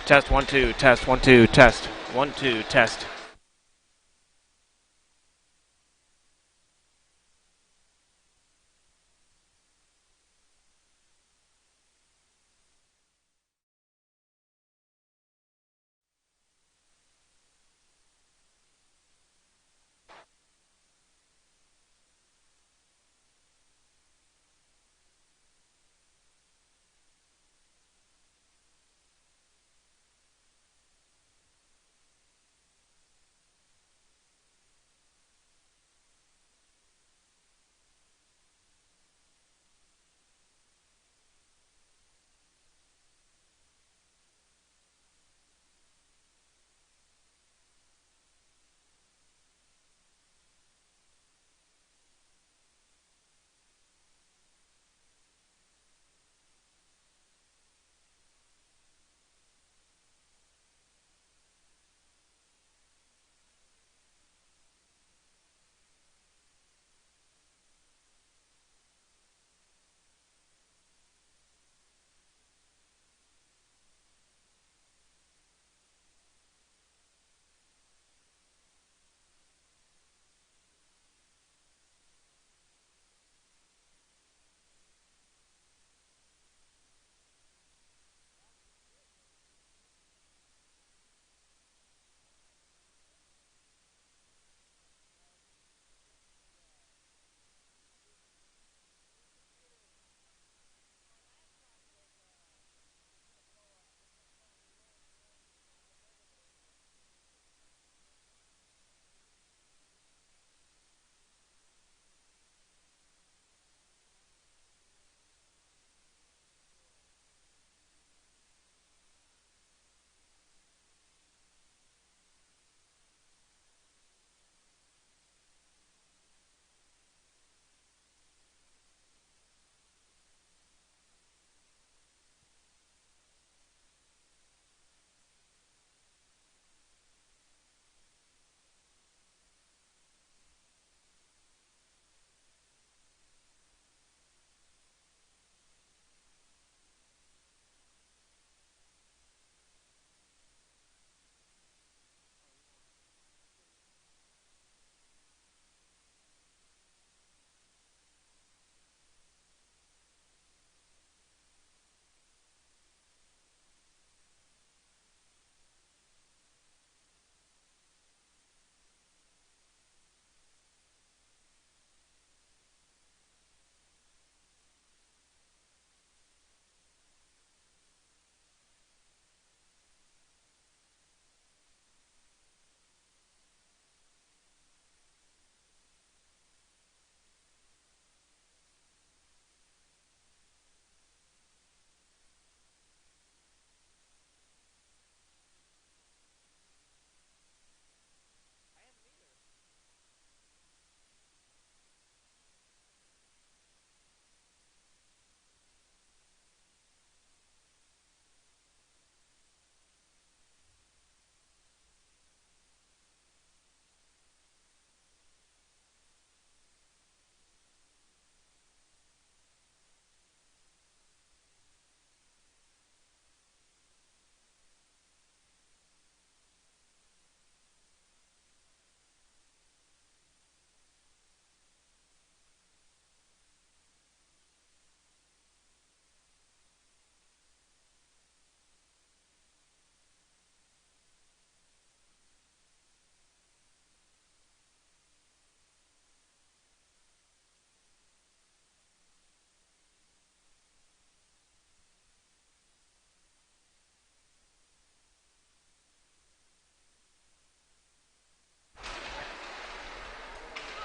Test 1 2. Test 1 2. Test 1 2. Test.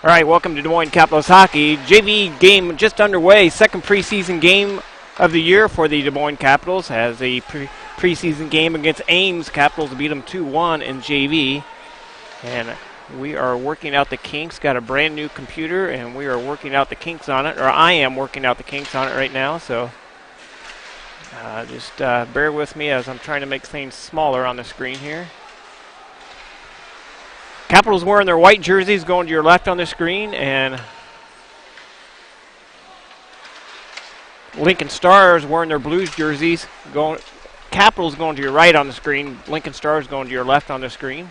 All right, welcome to Des Moines Capitals Hockey. JV game just underway, second preseason game of the year for the Des Moines Capitals. Has a preseason game against Ames. Capitals beat them 2-1 in JV. And we are working out the kinks. Got a brand new computer, and we are working out the kinks on it. Or I am working out the kinks on it right now. So just bear with me as I'm trying to make things smaller on the screen here. Capitals wearing their white jerseys going to your left on the screen, and Lincoln Stars wearing their Blues jerseys going Capitals going to your right on the screen. Lincoln Stars going to your left on the screen.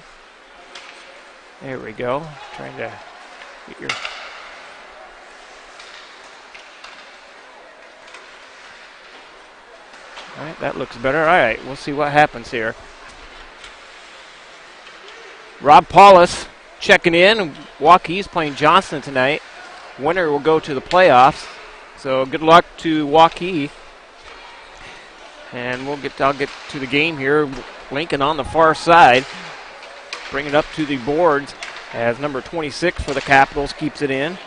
There we go. Trying to get your... All right, that looks better. All right, we'll see what happens here. Rob Paulus checking in. Waukees playing Johnston tonight. Winner will go to the playoffs. So good luck to Waukee. And I'll get to the game here. Lincoln on the far side. Bring it up to the boards as number 26 for the Capitals keeps it in.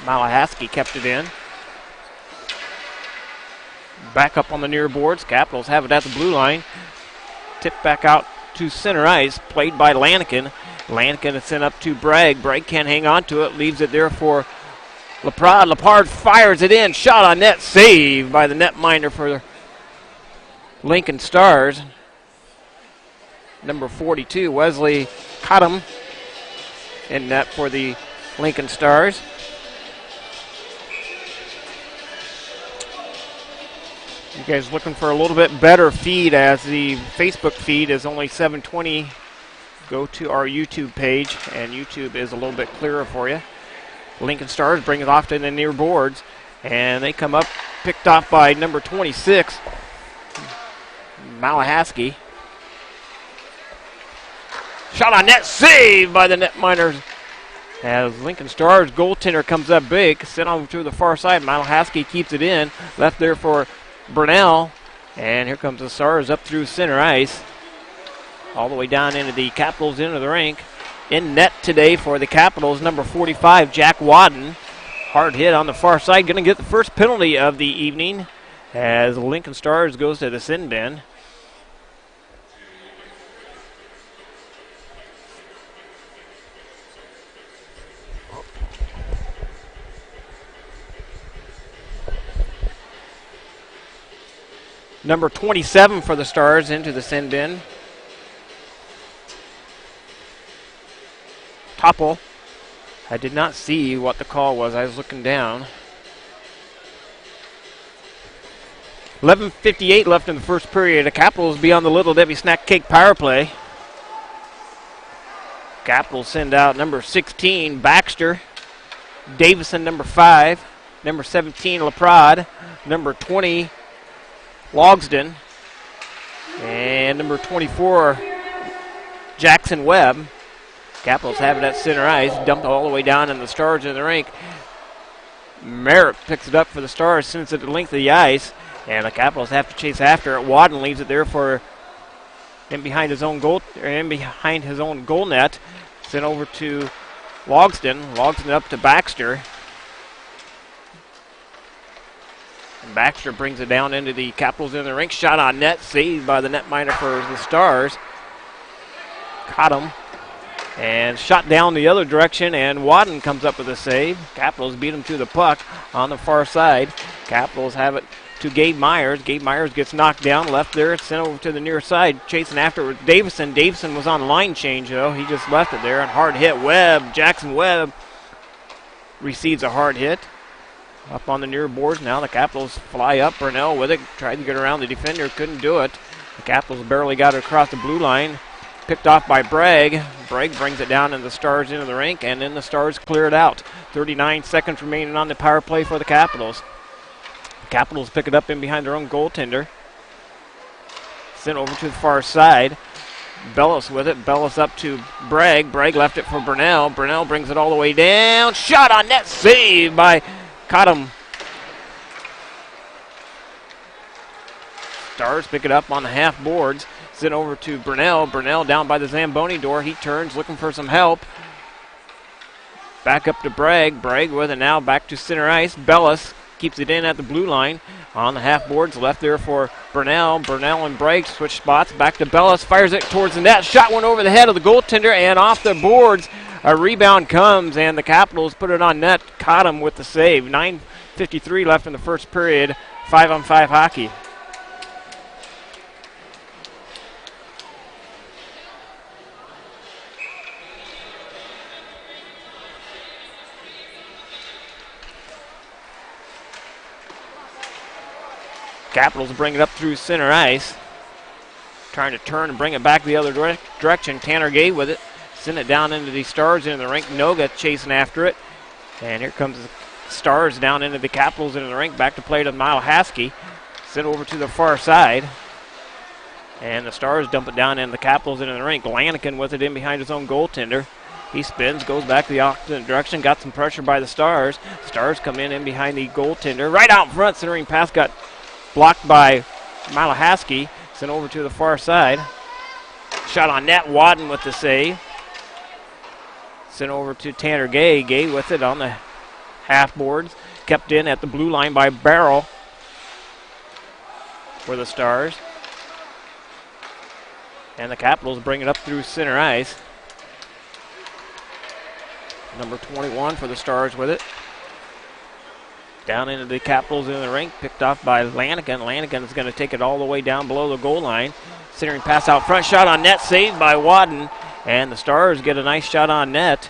Malahaski kept it in. Back up on the near boards. Capitals have it at the blue line. Tipped back out to center ice. Played by Lanigan. Lanigan is sent up to Bragg. Bragg can't hang on to it. Leaves it there for Leprard. Leprard fires it in. Shot on net. Saved by the netminder for Lincoln Stars. Number 42, Wesley Cottom in net for the Lincoln Stars. You guys looking for a little bit better feed as the Facebook feed is only 720. Go to our YouTube page, and YouTube is a little bit clearer for you. Lincoln Stars bring it off to the near boards, and they come up, picked off by number 26, Malahaski. Shot on net, saved by the netminder. As Lincoln Stars goaltender comes up big, sent on to the far side. Malahaski keeps it in, left there for Burnell, and here comes the Stars up through center ice, all the way down into the Capitals into the rink. In net today for the Capitals, number 45, Jack Wadden. Hard hit on the far side, going to get the first penalty of the evening as Lincoln Stars goes to the sin bin. Number 27 for the Stars into the sin bin. Topple. I did not see what the call was. I was looking down. 11:58 left in the first period. The Capitals be on the Little Debbie Snack Cake power play. Capitals send out number 16, Baxter. Davison, number 5. Number 17, Leprard. Number 20, Logsden. And number 24, Jackson Webb. Capitals have it at center ice, dumped all the way down, and the Stars in the rink. Merritt picks it up for the Stars, sends it the length of the ice, and the Capitals have to chase after it. Wadden leaves it there for behind his own goal net. Sent over to Logsden. Logsden up to Baxter. And Baxter brings it down into the Capitals in the rink. Shot on net, saved by the netminder for the Stars. Caught him. And shot down the other direction, and Wadden comes up with a save. Capitals beat him to the puck on the far side. Capitals have it to Gabe Myers. Gabe Myers gets knocked down, left there, sent over to the near side, chasing after it with Davison. Davison was on line change, though. He just left it there, and hard hit. Webb, Jackson Webb receives a hard hit. Up on the near boards now, the Capitals fly up. Burnell with it, tried to get around the defender, couldn't do it. The Capitals barely got it across the blue line. Picked off by Bragg. Bragg brings it down, and the Stars into the rink, and then the Stars clear it out. 39 seconds remaining on the power play for the Capitals. The Capitals pick it up in behind their own goaltender. Sent over to the far side. Bellis with it. Bellis up to Bragg. Bragg left it for Burnell. Burnell brings it all the way down. Shot on net. Saved by Cottom. Stars pick it up on the half boards. Sent over to Burnell. Burnell down by the Zamboni door. He turns, looking for some help. Back up to Bragg. Bragg with it now. Back to center ice. Bellis keeps it in at the blue line. On the half boards, left there for Burnell. Burnell and Bragg switch spots. Back to Bellis. Fires it towards the net. Shot one over the head of the goaltender and off the boards. A rebound comes, and the Capitals put it on net. Caught him with the save. 9:53 left in the first period. 5-on-5 hockey. Capitals bring it up through center ice. Trying to turn and bring it back the other direction. Tanner Gay with it. Send it down into the Stars into the rink. Noga chasing after it. And here comes the Stars down into the Capitals into the rink. Back to play to Malahaski. Sent over to the far side. And the Stars dump it down into the Capitals into the rink. Lanigan with it in behind his own goaltender. He spins, goes back the opposite direction. Got some pressure by the Stars. Stars come in behind the goaltender. Right out in front. Centering pass got blocked by Malahaski. Sent over to the far side. Shot on net. Wadden with the save. Sent over to Tanner Gay. Gay with it on the half boards. Kept in at the blue line by Barrel for the Stars. And the Capitals bring it up through center ice. Number 21 for the Stars with it. Down into the Capitals in the rink, picked off by Lanigan. Lanigan is going to take it all the way down below the goal line. Centering pass out front, shot on net, saved by Wadden. And the Stars get a nice shot on net.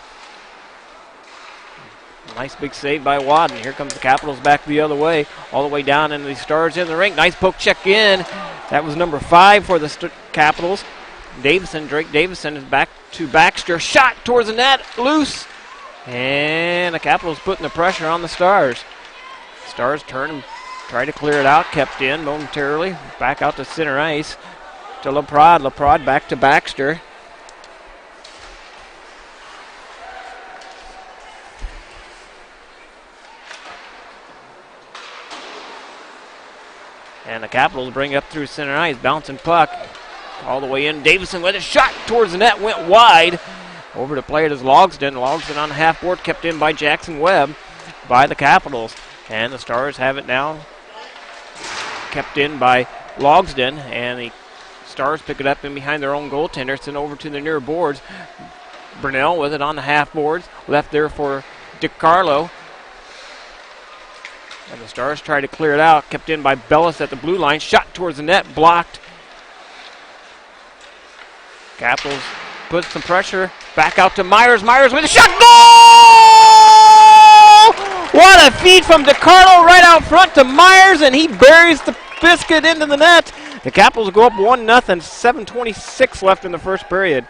Nice big save by Wadden. Here comes the Capitals back the other way, all the way down into the Stars in the rink. Nice poke check in. That was number 5 for the Capitals. Drake Davison is back to Baxter. Shot towards the net, loose. And the Capitals putting the pressure on the Stars. Stars turn and try to clear it out. Kept in momentarily. Back out to center ice to LaPrade. LaPrade back to Baxter. And the Capitals bring up through center ice. Bouncing puck all the way in. Davison with a shot towards the net. Went wide. Over to play it is Logsden. Logsden on the half board. Kept in by Jackson Webb by the Capitals. And the Stars have it now. Kept in by Logsden. And the Stars pick it up in behind their own goaltender. Sent over to the near boards. Burnell with it on the half boards. Left there for DiCarlo. And the Stars try to clear it out. Kept in by Bellis at the blue line. Shot towards the net. Blocked. Capitals put some pressure. Back out to Myers. Myers with a shot. Goal! What a feed from DiCarlo right out front to Myers, and he buries the biscuit into the net. The Capitals go up 1-0. 7:26 left in the first period.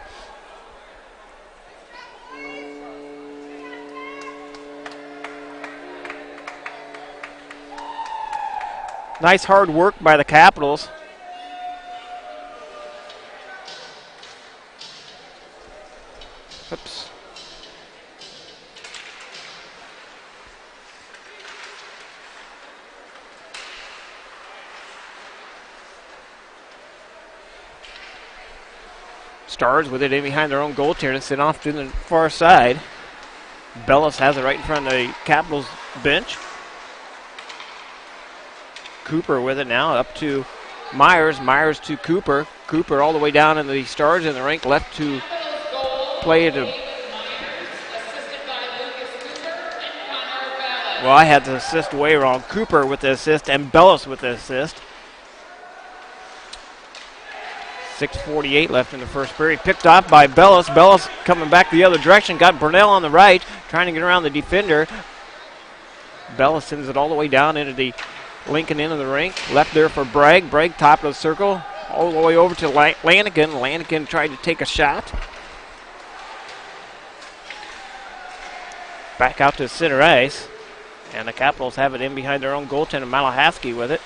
Nice hard work by the Capitals. Oops. Stars with it in behind their own goaltender, sent off to the far side. Bellis has it right in front of the Capitals bench. Cooper with it now, up to Myers. Myers to Cooper. Cooper all the way down in the Stars in the rink, left to play it. Well, I had the assist way wrong. Cooper with the assist and Bellis with the assist. 6:48 left in the first period. Picked off by Bellis. Bellis coming back the other direction. Got Burnell on the right, trying to get around the defender. Bellis sends it all the way down into the Lincoln into the rink. Left there for Bragg. Bragg top of the circle. All the way over to Lanigan. Lanigan tried to take a shot. Back out to center ice. And the Capitals have it in behind their own goaltender. Malahaski with it.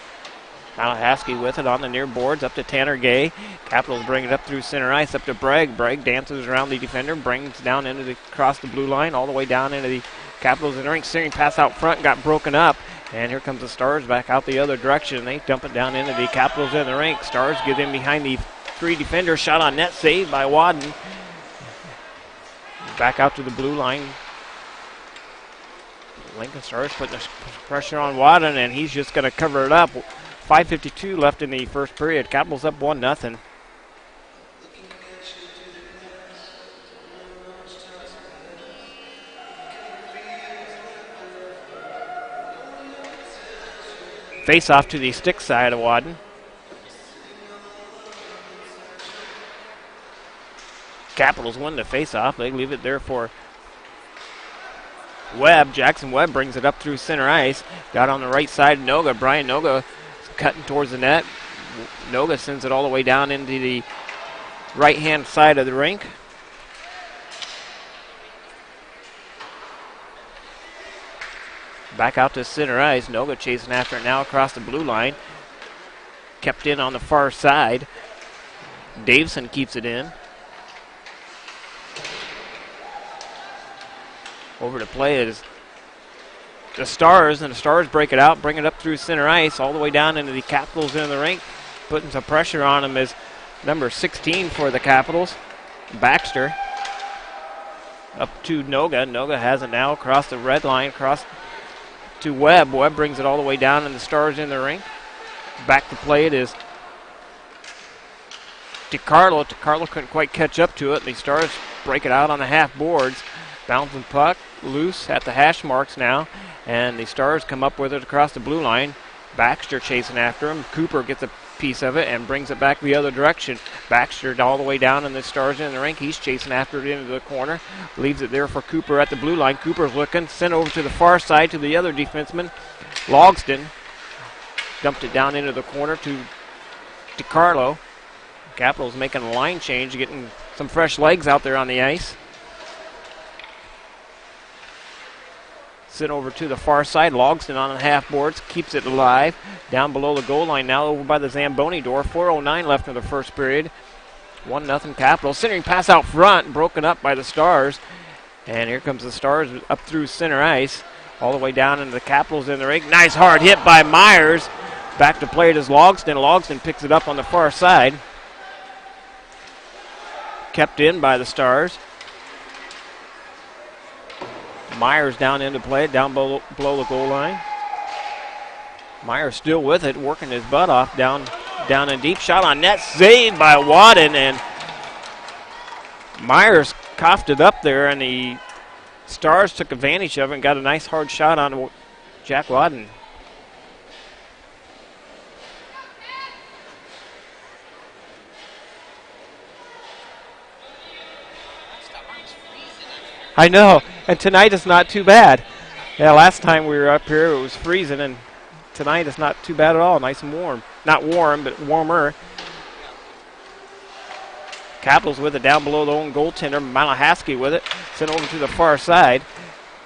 Malahaski with it on the near boards up to Tanner Gay. Capitals bring it up through center ice up to Bragg. Bragg dances around the defender, brings down into the across the blue line, all the way down into the Capitals in the rink. Steering pass out front, got broken up. And here comes the Stars back out the other direction. They dump it down into the Capitals in the rink. Stars get in behind the 3 defenders. Shot on net, saved by Wadden. Back out to the blue line. Lincoln Stars putting the pressure on Wadden, and he's just going to cover it up. 5:52 left in the first period. Capitals up 1-0. Face off to the stick side of Wadden. Capitals win the face off. They leave it there for Webb. Jackson Webb brings it up through center ice. Got on the right side, Noga. Brian Noga cutting towards the net. Noga sends it all the way down into the right-hand side of the rink. Back out to center ice. Noga chasing after it now across the blue line. Kept in on the far side. Davison keeps it in. Over to play is the Stars, and the Stars break it out, bring it up through center ice, all the way down into the Capitals in the rink. Putting some pressure on them is number 16 for the Capitals, Baxter. Up to Noga. Noga has it now across the red line, across to Webb. Webb brings it all the way down, and the Stars in the rink. Back to play it is DiCarlo. DiCarlo couldn't quite catch up to it, and the Stars break it out on the half boards. Bouncing puck, loose at the hash marks now, and the Stars come up with it across the blue line. Baxter chasing after him. Cooper gets a piece of it and brings it back the other direction. Baxter all the way down, and the Stars in the rink. He's chasing after it into the corner. Leaves it there for Cooper at the blue line. Cooper's looking. Sent over to the far side to the other defenseman, Logston. Dumped it down into the corner to DiCarlo. Capitals making a line change, getting some fresh legs out there on the ice. Sent over to the far side. Logston on the half boards. Keeps it alive. Down below the goal line now over by the Zamboni door. 4:09 left in the first period. 1-0 Capitals. Centering pass out front. Broken up by the Stars. And here comes the Stars up through center ice. All the way down into the Capitals in the rink. Nice hard hit by Myers. Back to play it is Logston. Logston picks it up on the far side. Kept in by the Stars. Myers down into play, down below the goal line. Myers still with it, working his butt off down and deep. Shot on net, saved by Wadden, and Myers coughed it up there, and the Stars took advantage of it and got a nice hard shot on Jack Wadden. I know, and tonight is not too bad. Yeah, last time we were up here it was freezing, and tonight it's not too bad at all. Nice and warm. Not warm, but warmer. Capitals with it down below the own goaltender. Malahasky with it. Sent over to the far side.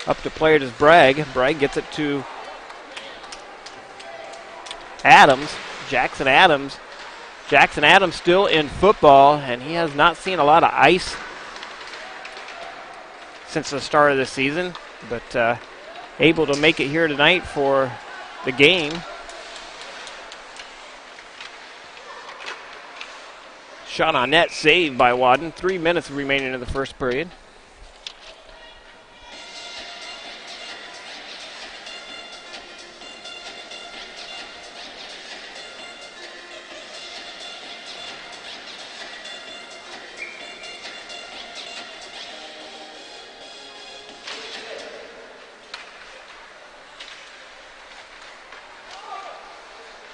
Up to play it is Bragg. Bragg gets it to Adams. Jackson Adams. Jackson Adams still in football, and he has not seen a lot of ice since the start of the season, but able to make it here tonight for the game. Shot on net, saved by Wadden. 3 minutes remaining in the first period.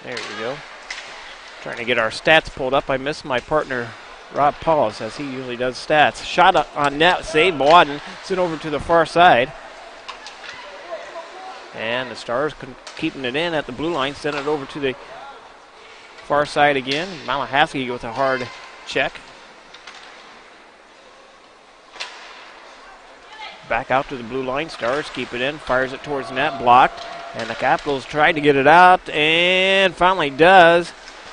There you go. Trying to get our stats pulled up. I missed my partner, Rob Paulus, as he usually does stats. Shot on net, saved by Wadden. Sent over to the far side. And the Stars keeping it in at the blue line. Sent it over to the far side again. Malahasky with a hard check. Back out to the blue line. Stars keep it in. Fires it towards the net. Blocked. And the Capitals tried to get it out, and finally does,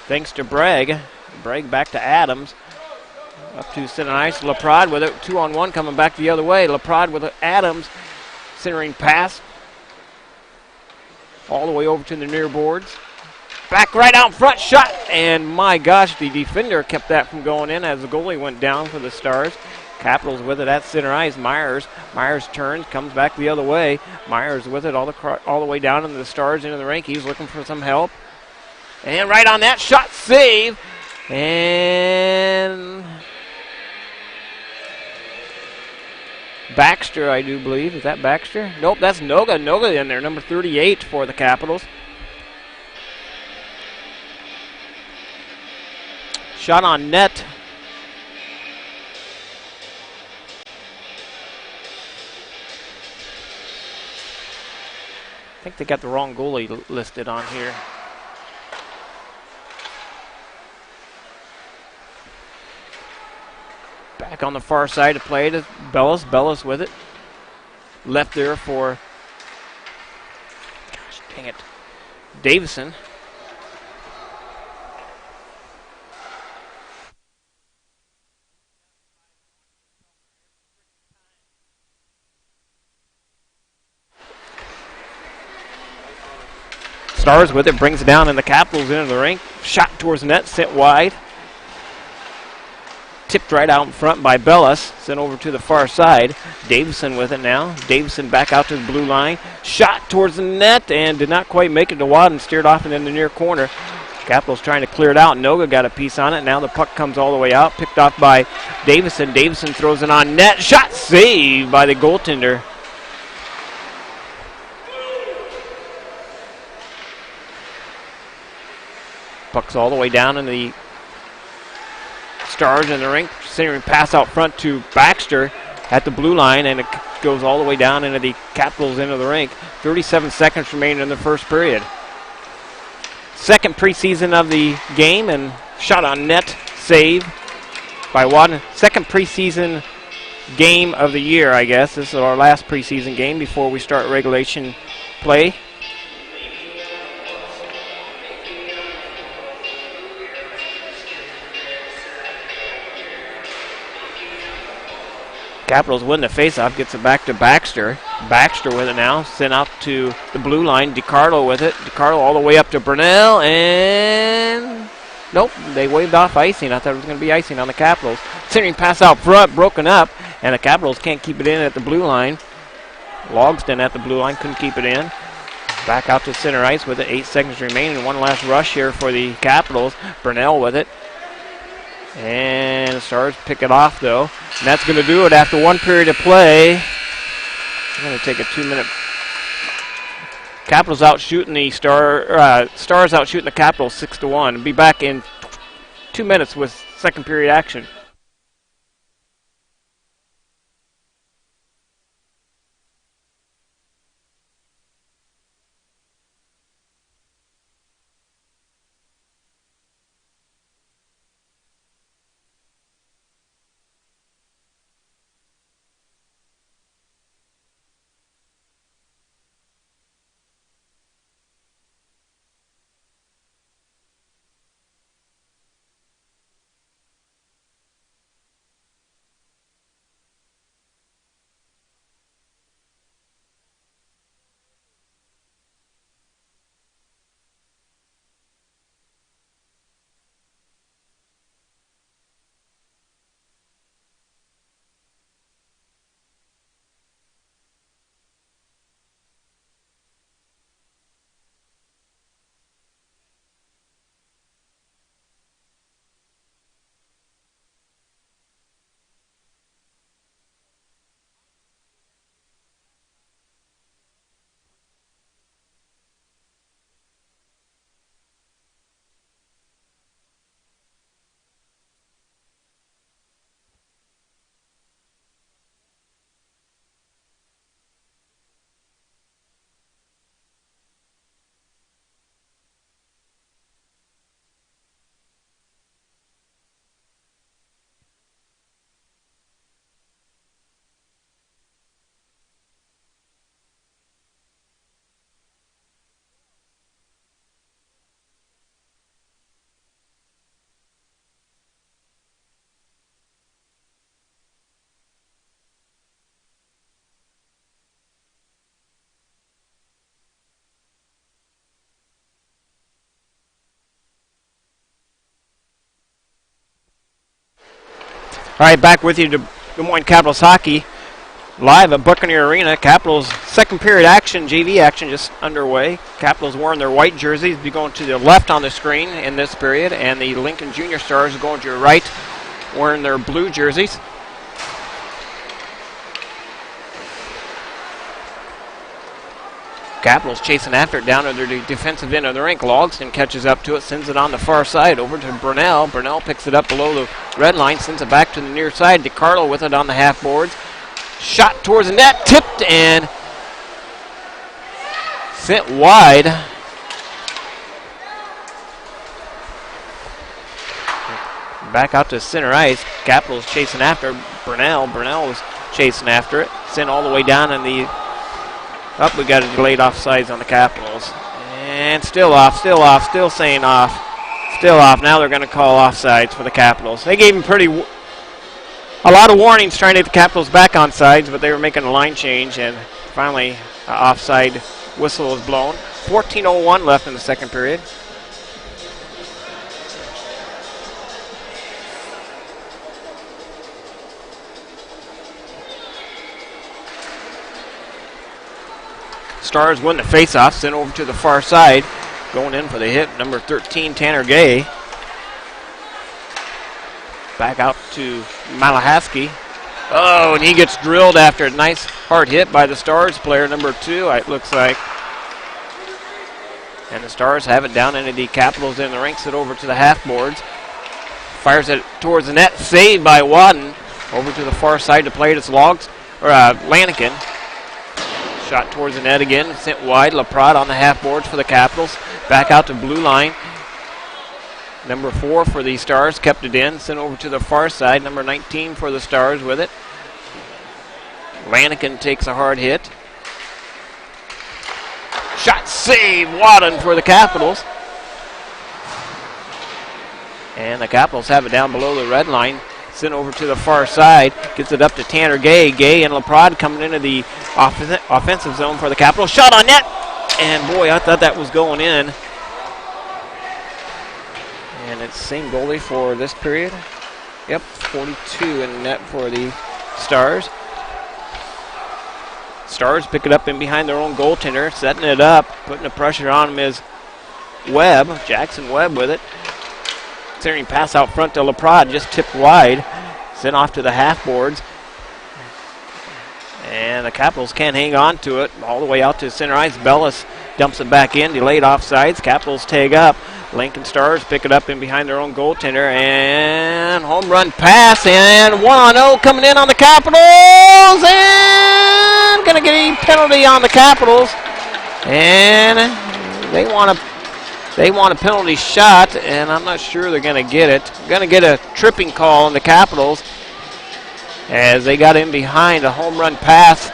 thanks to Bragg. Bragg back to Adams. Up to center ice. LaPrade with it. 2-on-1 coming back the other way. LaPrade with Adams. Centering pass. All the way over to the near boards. Back right out front. Shot. And my gosh, the defender kept that from going in as the goalie went down for the Stars. Capitals with it at center ice. Myers turns, comes back the other way. Myers with it all the way down into the Stars into the rink. He's looking for some help. And right on that shot, save. And Baxter, I do believe. Is that Baxter? Nope, that's Noga. Noga in there, number 38 for the Capitals. Shot on net. I think they got the wrong goalie listed on here. Back on the far side to play to Bellis. Bellis with it. Left there for, gosh dang it, Davison. Stars with it, brings it down, and the Capitals into the rink. Shot towards the net, sent wide. Tipped right out in front by Bellis, sent over to the far side. Davison with it now. Davison back out to the blue line. Shot towards the net and did not quite make it to Wad and steered off in the near corner. Capitals trying to clear it out. Noga got a piece on it. Now the puck comes all the way out, picked off by Davison. Davison throws it on net. Shot saved by the goaltender. Puck's all the way down in the Stars in the rink. Centering pass out front to Baxter at the blue line, and it goes all the way down into the Capitals into the rink. 37 seconds remaining in the first period. Second preseason of the game, and shot on net save by Wadden. Second preseason game of the year, I guess. This is our last preseason game before we start regulation play. Capitals win the faceoff, gets it back to Baxter. Baxter with it now, sent out to the blue line. DiCarlo with it. DiCarlo all the way up to Brunel, and nope, they waved off icing. I thought it was going to be icing on the Capitals. Centering pass out front, broken up, and the Capitals can't keep it in at the blue line. Logston at the blue line, couldn't keep it in. Back out to center ice with it, 8 seconds remaining. One last rush here for the Capitals. Brunel with it. And the Stars pick it off, though. And that's going to do it after one period of play. I'm going to take a 2-minute. Capitals out shooting the Stars out shooting the Capitals 6-1. Be back in 2 minutes with second period action. All right, back with you to Des Moines Capitals hockey, live at Buccaneer Arena. Capitals second period action, JV action just underway. Capitals wearing their white jerseys, be going to the left on the screen in this period, and the Lincoln Junior Stars are going to your right, wearing their blue jerseys. Capitals chasing after it down to their defensive end of the rink. Logston catches up to it, sends it on the far side over to Brunel. Brunel picks it up below the red line, sends it back to the near side. DiCarlo with it on the half boards. Shot towards the net, tipped and sent wide. Back out to center ice. Capitals chasing after Burnell. Burnell was chasing after it. Sent all the way down in the... Up, we got a delayed offsides on the Capitals. And still off, still saying off. Still off. Now they're going to call offsides for the Capitals. They gave him a lot of warnings trying to get the Capitals back on sides, but they were making a line change, and finally offside whistle was blown. 14:01 left in the second period. Stars win the faceoff, sent over to the far side. Going in for the hit, number 13, Tanner Gay. Back out to Malahasky. Oh, and he gets drilled after a nice hard hit by the Stars player, number 2, it looks like. And the Stars have it down into the Capitals in the rinks, it over to the half boards. Fires it towards the net, saved by Wadden. Over to the far side to play it, it's Lanigan. Shot towards the net again, sent wide. Laprade on the half boards for the Capitals. Back out to blue line. Number 4 for the Stars, kept it in, sent over to the far side. Number 19 for the Stars with it. Lanigan takes a hard hit. Shot save, Wadden for the Capitals. And the Capitals have it down below the red line. Sent over to the far side. Gets it up to Tanner Gay. Gay and Laprade coming into the offensive zone for the Capitals. Shot on net. And boy, I thought that was going in. And it's the same goalie for this period. Yep, 42 in net for the Stars. Stars pick it up in behind their own goaltender. Setting it up. Putting the pressure on him is Webb. Jackson Webb with it. Centering pass out front to Laprade, just tipped wide. Sent off to the half boards. And the Capitals can't hang on to it. All the way out to center ice. Bellis dumps it back in. Delayed offsides. Capitals tag up. Lincoln Stars pick it up in behind their own goaltender. And home run pass. And 1-0 coming in on the Capitals. And going to get a penalty on the Capitals. And they want a penalty shot, and I'm not sure they're going to get it. Going to get a tripping call on the Capitals as they got in behind a home run pass.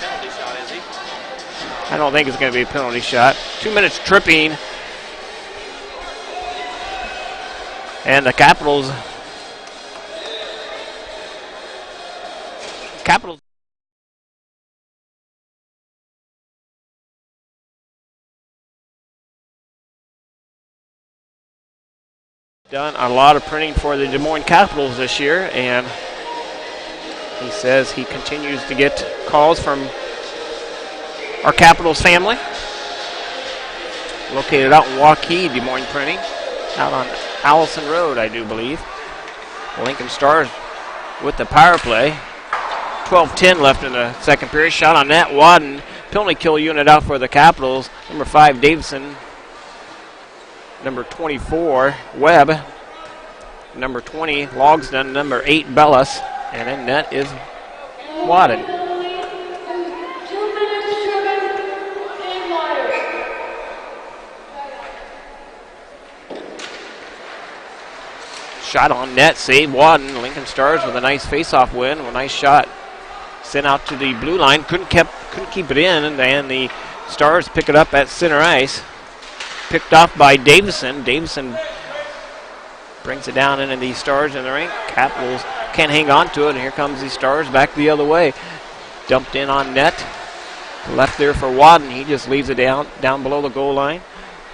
I don't think it's going to be a penalty shot. 2 minutes tripping. And the Capitals done a lot of printing for the Des Moines Capitals this year, and he says he continues to get calls from our Capitals family. Located out in Waukee, Des Moines Printing, out on Allison Road, I do believe. Lincoln Stars with the power play. 12:10 left in the second period. Shot on net, Wadden. Penalty kill unit out for the Capitals. Number 5, Davison. Number 24, Webb. Number 20, Logsdon. Number 8, Bellis. And in net is Wadden. Shot on net, save Wadden. Lincoln Stars with a nice face-off win. A nice shot sent out to the blue line. Couldn't keep it in, and the Stars pick it up at center ice. Picked off by Davison. Davison brings it down into the Stars in the rink. Capitals can't hang on to it, and here comes the Stars back the other way. Dumped in on net. Left there for Wadden. He just leaves it down below the goal line.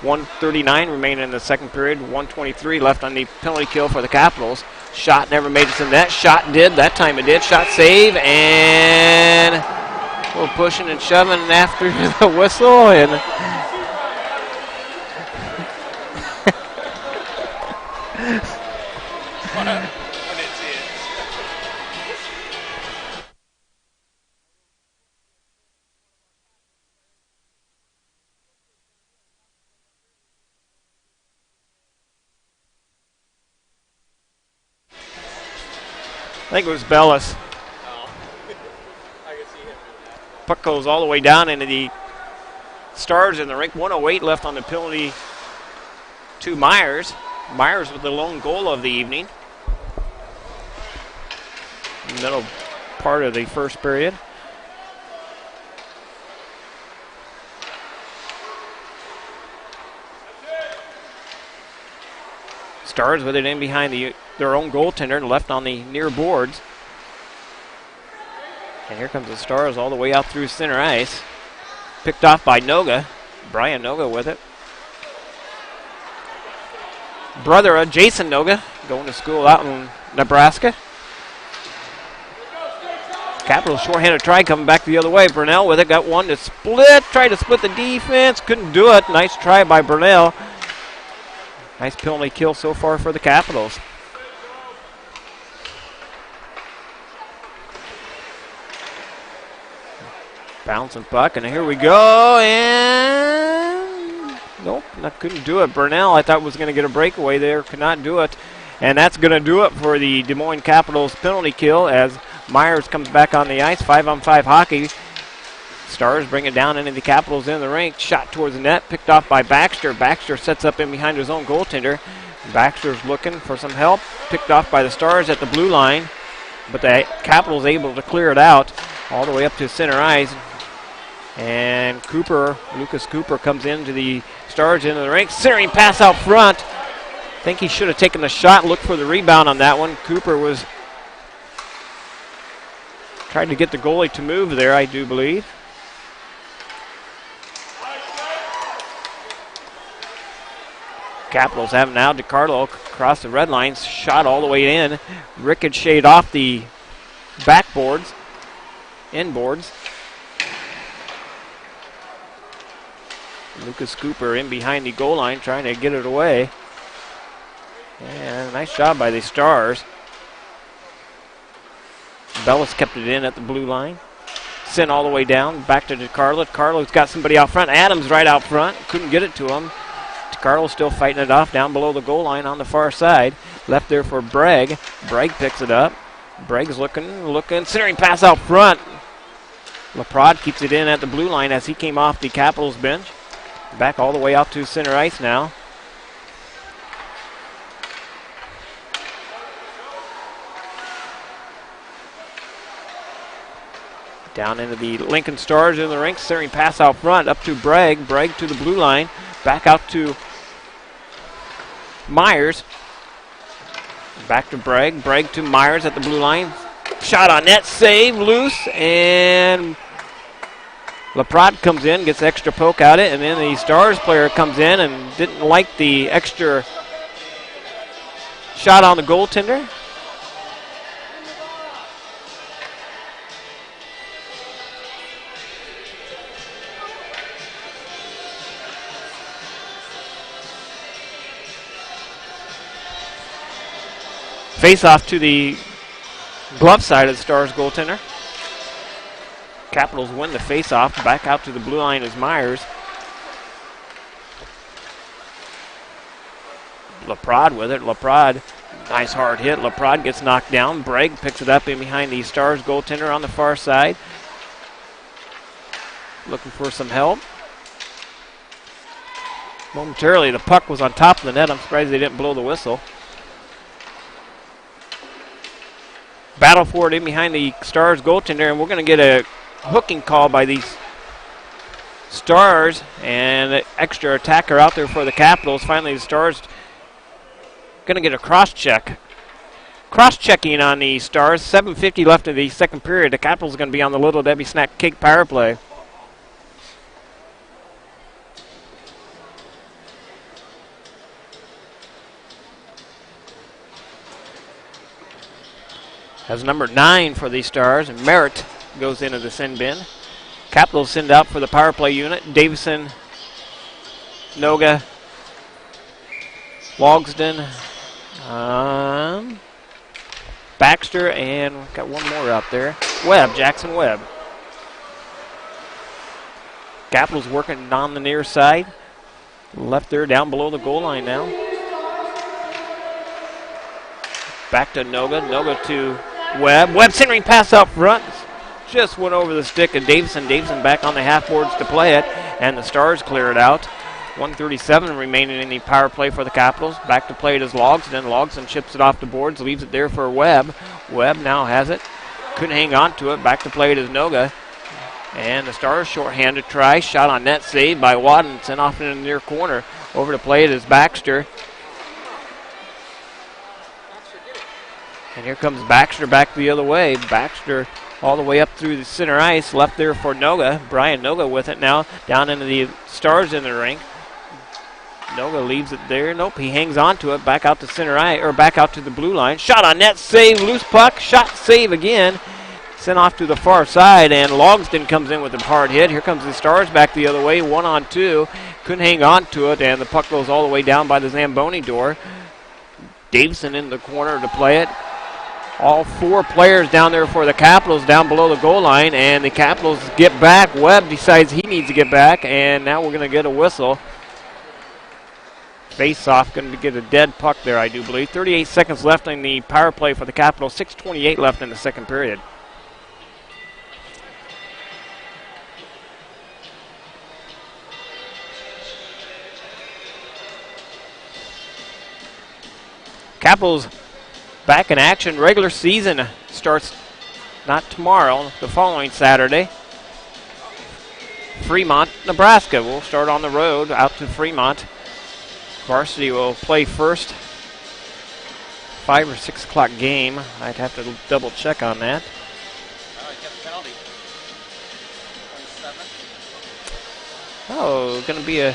1:39 remaining in the second period. 1:23 left on the penalty kill for the Capitals. Shot never made it to the net. Shot did. That time it did. Shot save, and a little pushing and shoving after the whistle, and I think it was Bellis. Puck goes all the way down into the Stars in the rink. 1:08 left on the penalty to Myers. Myers with the lone goal of the evening. middle part of the first period. Stars with it in behind their own goaltender, left on the near boards. And here comes the Stars all the way out through center ice. Picked off by Noga. Brian Noga with it. Brother of Jason Noga, going to school out in Nebraska. Capitals shorthanded try coming back the other way. Burnell with it, got one to split. Tried to split the defense, couldn't do it. Nice try by Burnell. Nice penalty kill so far for the Capitals. Bouncing puck, and here we go, and nope, couldn't do it. Burnell, I thought was going to get a breakaway there, could not do it. And that's going to do it for the Des Moines Capitals penalty kill as Myers comes back on the ice. 5-on-5 hockey. Stars bring it down into the Capitals in the rink. Shot towards the net, picked off by Baxter. Baxter sets up in behind his own goaltender. Baxter's looking for some help. Picked off by the Stars at the blue line. But the Capitals able to clear it out all the way up to center ice. And Lucas Cooper comes into the Stars into the rink. Centering pass out front. I think he should have taken the shot, looked for the rebound on that one. Cooper was trying to get the goalie to move there, I do believe. Capitals have now DiCarlo across the red line, shot all the way in, ricocheted off the backboards, inboards. Lucas Cooper in behind the goal line trying to get it away. And nice job by the Stars. Bellis kept it in at the blue line. Sent all the way down, back to DiCarlo. DiCarlo's got somebody out front. Adams right out front, couldn't get it to him. DiCarlo still fighting it off down below the goal line on the far side. Left there for Bragg. Bragg picks it up. Bragg's looking, centering pass out front. LaPrade keeps it in at the blue line as he came off the Capitals bench. Back all the way out to center ice now. Down into the Lincoln Stars in the rink, centering pass out front, up to Bragg. Bragg to the blue line, back out to Myers. Back to Bragg. Bragg to Myers at the blue line. Shot on net, save, loose, and LaPrade comes in, gets extra poke at it, and then the Stars player comes in and didn't like the extra shot on the goaltender. Face off to the glove side of the Stars goaltender. Capitals win the face off. Back out to the blue line is Myers. LaPrade with it. LaPrade, nice hard hit. LaPrade gets knocked down. Bragg picks it up in behind the Stars goaltender on the far side. Looking for some help. Momentarily, the puck was on top of the net. I'm surprised they didn't blow the whistle. Battle for it in behind the Stars goaltender, and we're going to get a hooking call by these Stars, and an extra attacker out there for the Capitals. Finally, the Stars going to get a cross-check. Cross-checking on the Stars. 7:50 left in the second period. The Capitals are going to be on the Little Debbie Snack Cake power play. As number 9 for the Stars, Merritt goes into the send bin. Capitals send out for the power play unit. Davison, Noga, Logsden, Baxter, and got one more out there. Jackson Webb. Capitals working on the near side. Left there down below the goal line now. Back to Noga. Noga to Webb. Webb centering pass out front. Just went over the stick of Davison. Davison back on the half boards to play it. And the Stars clear it out. 1:37 remaining in the power play for the Capitals. Back to play it is Logsden. Logsden chips it off the boards. Leaves it there for Webb. Webb now has it. couldn't hang on to it. Back to play it is Noga. And the Stars shorthanded try. Shot on net, saved by Wadden. Sent off in the near corner. Over to play it is Baxter. And here comes Baxter back the other way. Baxter all the way up through the center ice. Left there for Noga. Brian Noga with it now. Down into the Stars in the rink. Noga leaves it there. Nope, he hangs on to it. Back out to center ice, or back out to the blue line. Shot on net, save, loose puck. Shot, save again. Sent off to the far side, and Logston comes in with a hard hit. Here comes the Stars back the other way, 1-on-2. Couldn't hang on to it, and the puck goes all the way down by the Zamboni door. Davison in the corner to play it. All 4 players down there for the Capitals down below the goal line, and the Capitals get back. Webb decides he needs to get back, and now we're going to get a whistle. Face-off, going to get a dead puck there, I do believe. 38 seconds left in the power play for the Capitals. 6:28 left in the second period. Capitals back in action. Regular season starts not tomorrow, the following Saturday. Fremont, Nebraska. We'll start on the road out to Fremont. Varsity will play first. 5 or 6 o'clock game. I'd have to double check on that. Oh, going to be a...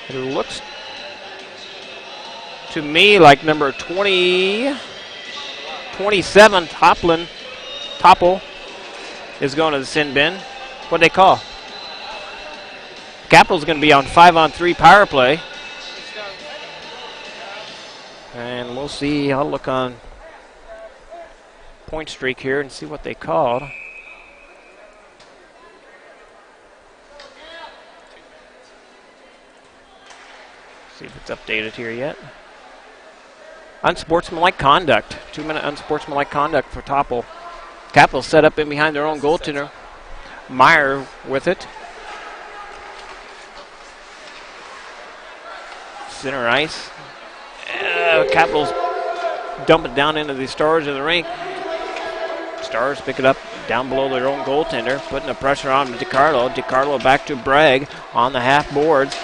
It looks to me like number 27, Topple, is going to the sin bin. What'd they call? Capitals going to be on 5-on-3 power play. And we'll see. I'll look on point streak here and see what they called. See if it's updated here yet. Unsportsmanlike conduct. 2-minute unsportsmanlike conduct for Topple. Capitals set up in behind their own goaltender. Meyer with it. Center ice. Capitals dump it down into the Stars in the rink. Stars pick it up down below their own goaltender, putting the pressure on DiCarlo. DiCarlo back to Bragg on the half boards.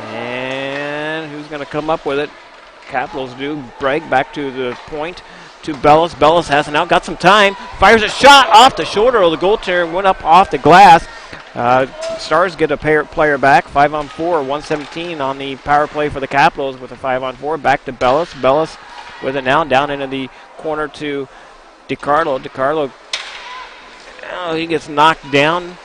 And who's going to come up with it? Capitals do. Bragg back to the point to Bellis. Bellis has it now. Got some time. Fires a shot off the shoulder of the goaltender. Went up off the glass. Stars get a player back. 5-on-4. 117 on the power play for the Capitals with a 5-on-4. Back to Bellis. Bellis with it now. Down into the corner to DiCarlo. DiCarlo, he gets knocked down.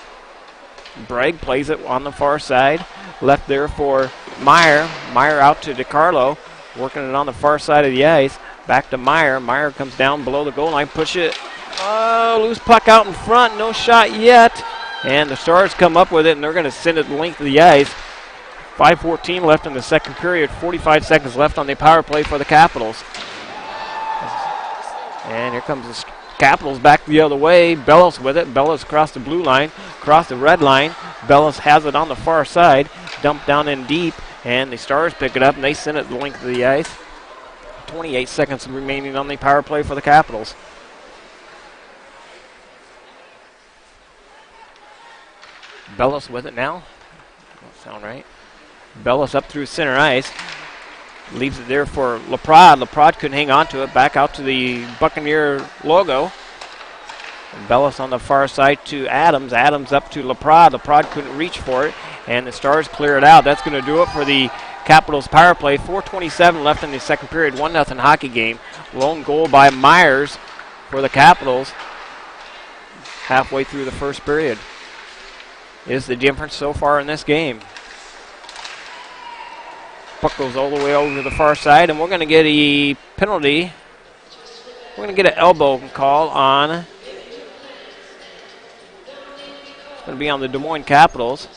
Bragg plays it on the far side. Left there for Meyer. Meyer out to DiCarlo. Working it on the far side of the ice. Back to Meyer. Meyer comes down below the goal line. Push it. Oh, loose puck out in front. No shot yet. And the Stars come up with it, and they're going to send it the length of the ice. 5:14 left in the second period. 45 seconds left on the power play for the Capitals. And here comes the Capitals back the other way. Bellis with it. Bellis across the blue line. Across the red line. Bellis has it on the far side. Dumped down in deep. And the Stars pick it up, and they send it the length of the ice. 28 seconds remaining on the power play for the Capitals. Bellis with it now. Don't sound right. Bellis up through center ice. Leaves it there for Laprade. Laprade couldn't hang on to it. Back out to the Buccaneer logo. And Bellis on the far side to Adams. Adams up to Laprade. Laprade couldn't reach for it. And the Stars clear it out. That's going to do it for the Capitals power play. 4:27 left in the second period. 1-0 hockey game. Lone goal by Myers for the Capitals. Halfway through the first period is the difference so far in this game. Puck goes all the way over to the far side, and we're going to get a penalty. We're going to get an elbow call on. It's going to be on the Des Moines Capitals.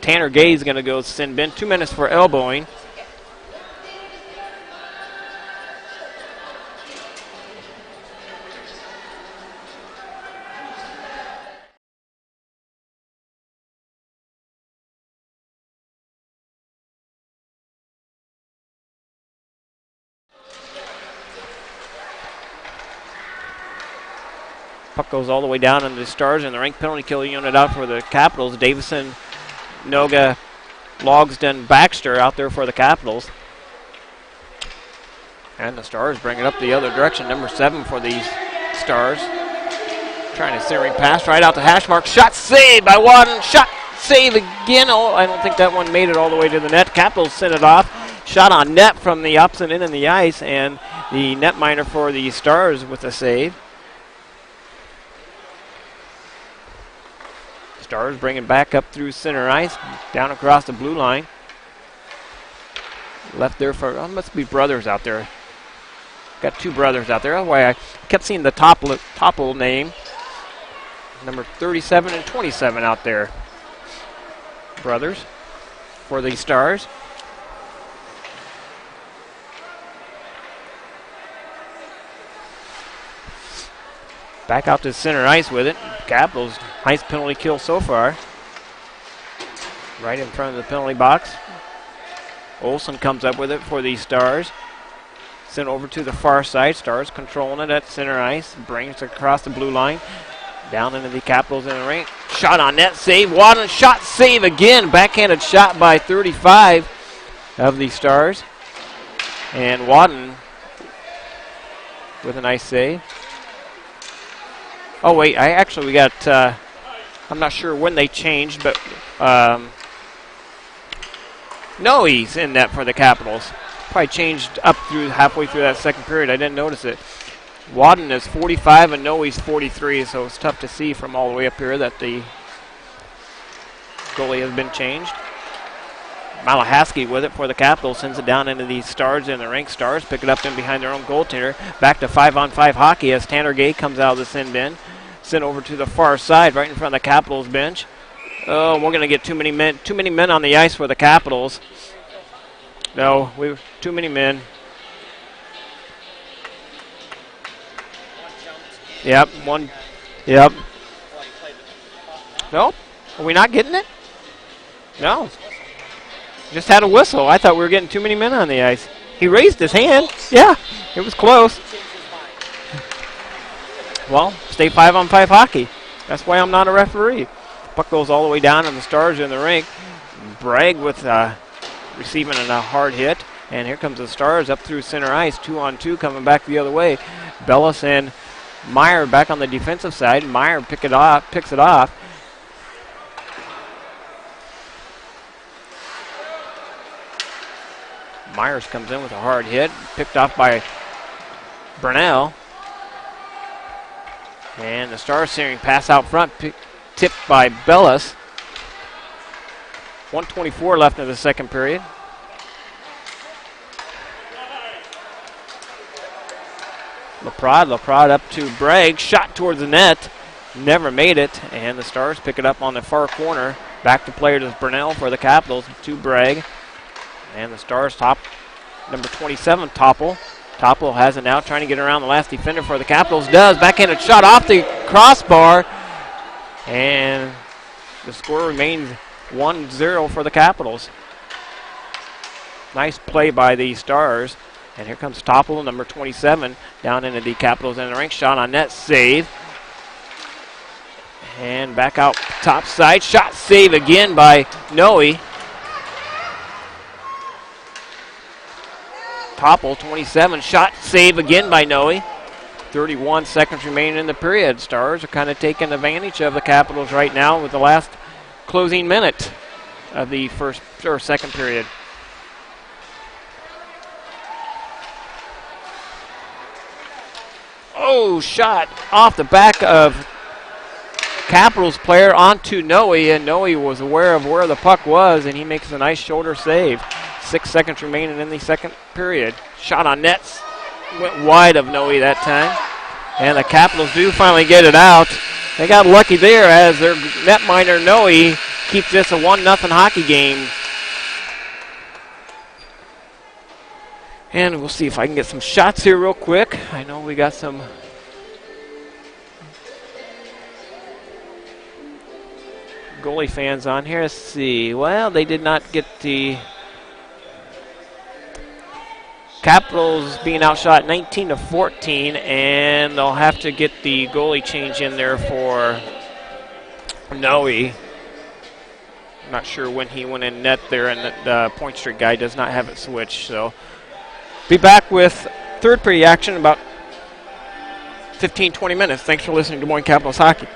Tanner Gay is going to go sin bin. 2 minutes for elbowing. Puck goes all the way down into the Stars, and the rank penalty kill unit out for the Capitals. Davison, Noga, Logsden, Baxter out there for the Capitals. And the Stars bring it up the other direction. Number 7 for these Stars. Trying to centering pass right out to hash mark. Shot saved by Wadden. Shot save again. Oh, I don't think that one made it all the way to the net. Capitals sent it off. Shot on net from the opposite end of the ice, and the netminder for the Stars with a save. Stars bring it back up through center ice, down across the blue line. Left there for, must be brothers out there. Got 2 brothers out there. That's why I kept seeing the Topple name. Number 37 and 27 out there. Brothers for the Stars. Back out to center ice with it. Capitals, nice penalty kill so far. Right in front of the penalty box. Olsen comes up with it for the Stars. Sent over to the far side. Stars controlling it at center ice. Brings it across the blue line. Down into the Capitals in the ring. Shot on net, save. Wadden, shot, save again. Backhanded shot by 35 of the Stars. And Wadden with a nice save. Oh, wait, we got, I'm not sure when they changed, but Noe's in net for the Capitals. Probably changed up through halfway through that second period. I didn't notice it. Wadden is 45 and Noe's 43, so it's tough to see from all the way up here that the goalie has been changed. Malahaski with it for the Capitals, sends it down into the Stars in the rink. Stars pick it up in behind their own goaltender. Back to 5-on-5 hockey as Tanner Gay comes out of the sin bin. Sent over to the far side, right in front of the Capitals bench. Oh, we're going to get too many men on the ice for the Capitals. No, too many men. Yep, one. Yep. No? Are we not getting it? No. Just had a whistle. I thought we were getting too many men on the ice. He raised his hand. Yeah, it was close. Well, stay 5-on-5 hockey. That's why I'm not a referee. Puck goes all the way down, and the Stars in the rink. Bragg with receiving a hard hit. And here comes the Stars up through center ice. 2-on-2 coming back the other way. Bellis and Meyer back on the defensive side. Meyer picks it off. Myers comes in with a hard hit. Picked off by Burnell. And the Stars searing pass out front. Tipped by Bellis. 1:24 left in the second period. LaPrade up to Bragg. Shot towards the net. Never made it. And the Stars pick it up on the far corner. Back to player to Burnell for the Capitals. To Bragg. And the Stars top number 27, Topple. Topple has it now, trying to get around the last defender for the Capitals. Does. Backhanded shot off the crossbar. And the score remains 1-0 for the Capitals. Nice play by the Stars. And here comes Topple, number 27, down into the Capitals in the rink. Shot on net, save. And back out top side. Shot, save again by Noe. Topple, 27, shot, save again by Noe. 31 seconds remaining in the period. Stars are kind of taking advantage of the Capitals right now with the last closing minute of the first or second period. Oh, shot off the back of Capitals player onto Noe, and Noe was aware of where the puck was, and he makes a nice shoulder save. 6 seconds remaining in the second period. Shot on nets. Went wide of Noe that time. And the Capitals do finally get it out. They got lucky there as their netminder Noe keeps this a 1-0 hockey game. And we'll see if I can get some shots here real quick. I know we got some goalie fans on here. Let's see. Well, they did not get the Capitals being outshot 19-14, and they'll have to get the goalie change in there for Noe. I'm not sure when he went in net there, and the Point Street guy does not have it switched. So be back with third period action in about 15-20 minutes. Thanks for listening to Des Moines Capitals Hockey.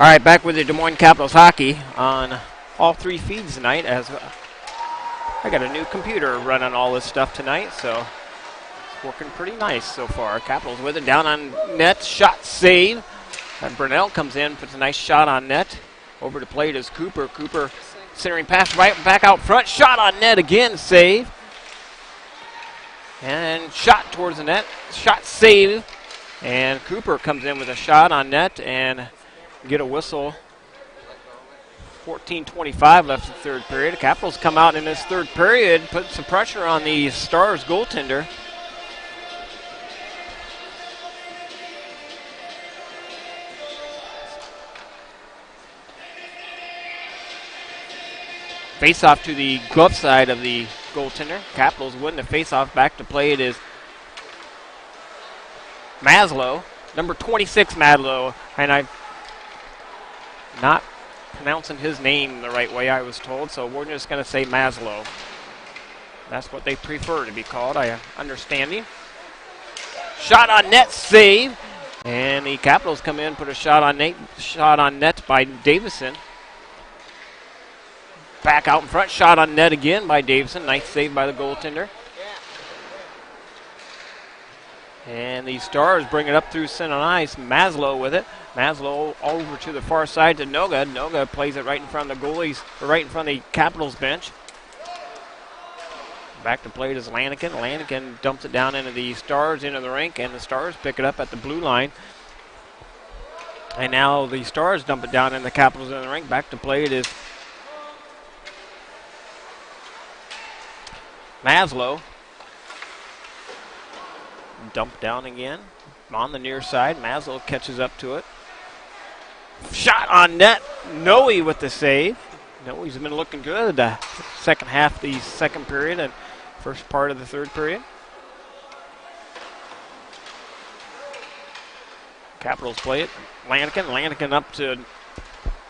All right, back with the Des Moines Capitals hockey on all three feeds tonight. As I got a new computer running all this stuff tonight, so it's working pretty nice so far. Capitals with it, down on net, shot save. And Brunell comes in, puts a nice shot on net. Over to plate is Cooper. Cooper centering pass right back out front, shot on net again, save. And shot towards the net, shot save. And Cooper comes in with a shot on net and get a whistle. 14:25 left in the third period. The Capitals come out in this third period, put some pressure on the Stars goaltender. Face-off to the glove side of the goaltender. Capitals win the face-off. Back to play it is Maslow, number 26 Maslow, and I'm not pronouncing his name the right way, I was told, so we're just going to say Maslow. That's what they prefer to be called, I understand. Shot on net, save, and the Capitals come in, put a shot on net by Davison. Back out in front, shot on net again by Davison. Nice save by the goaltender. And the Stars bring it up through center ice. Maslow with it. Maslow over to the far side to Noga. Noga plays it right in front of the goalies, or right in front of the Capitals bench. Back to play is Lanigan. Lanigan dumps it down into the Stars, into the rink, and the Stars pick it up at the blue line. And now the Stars dump it down in the Capitals in the rink. Back to play it is Maslow. Dump down again on the near side. Maslow catches up to it. Shot on net. Noe with the save. Noe's been looking good the second half of the second period and first part of the third period. Capitals play it. Lanigan up to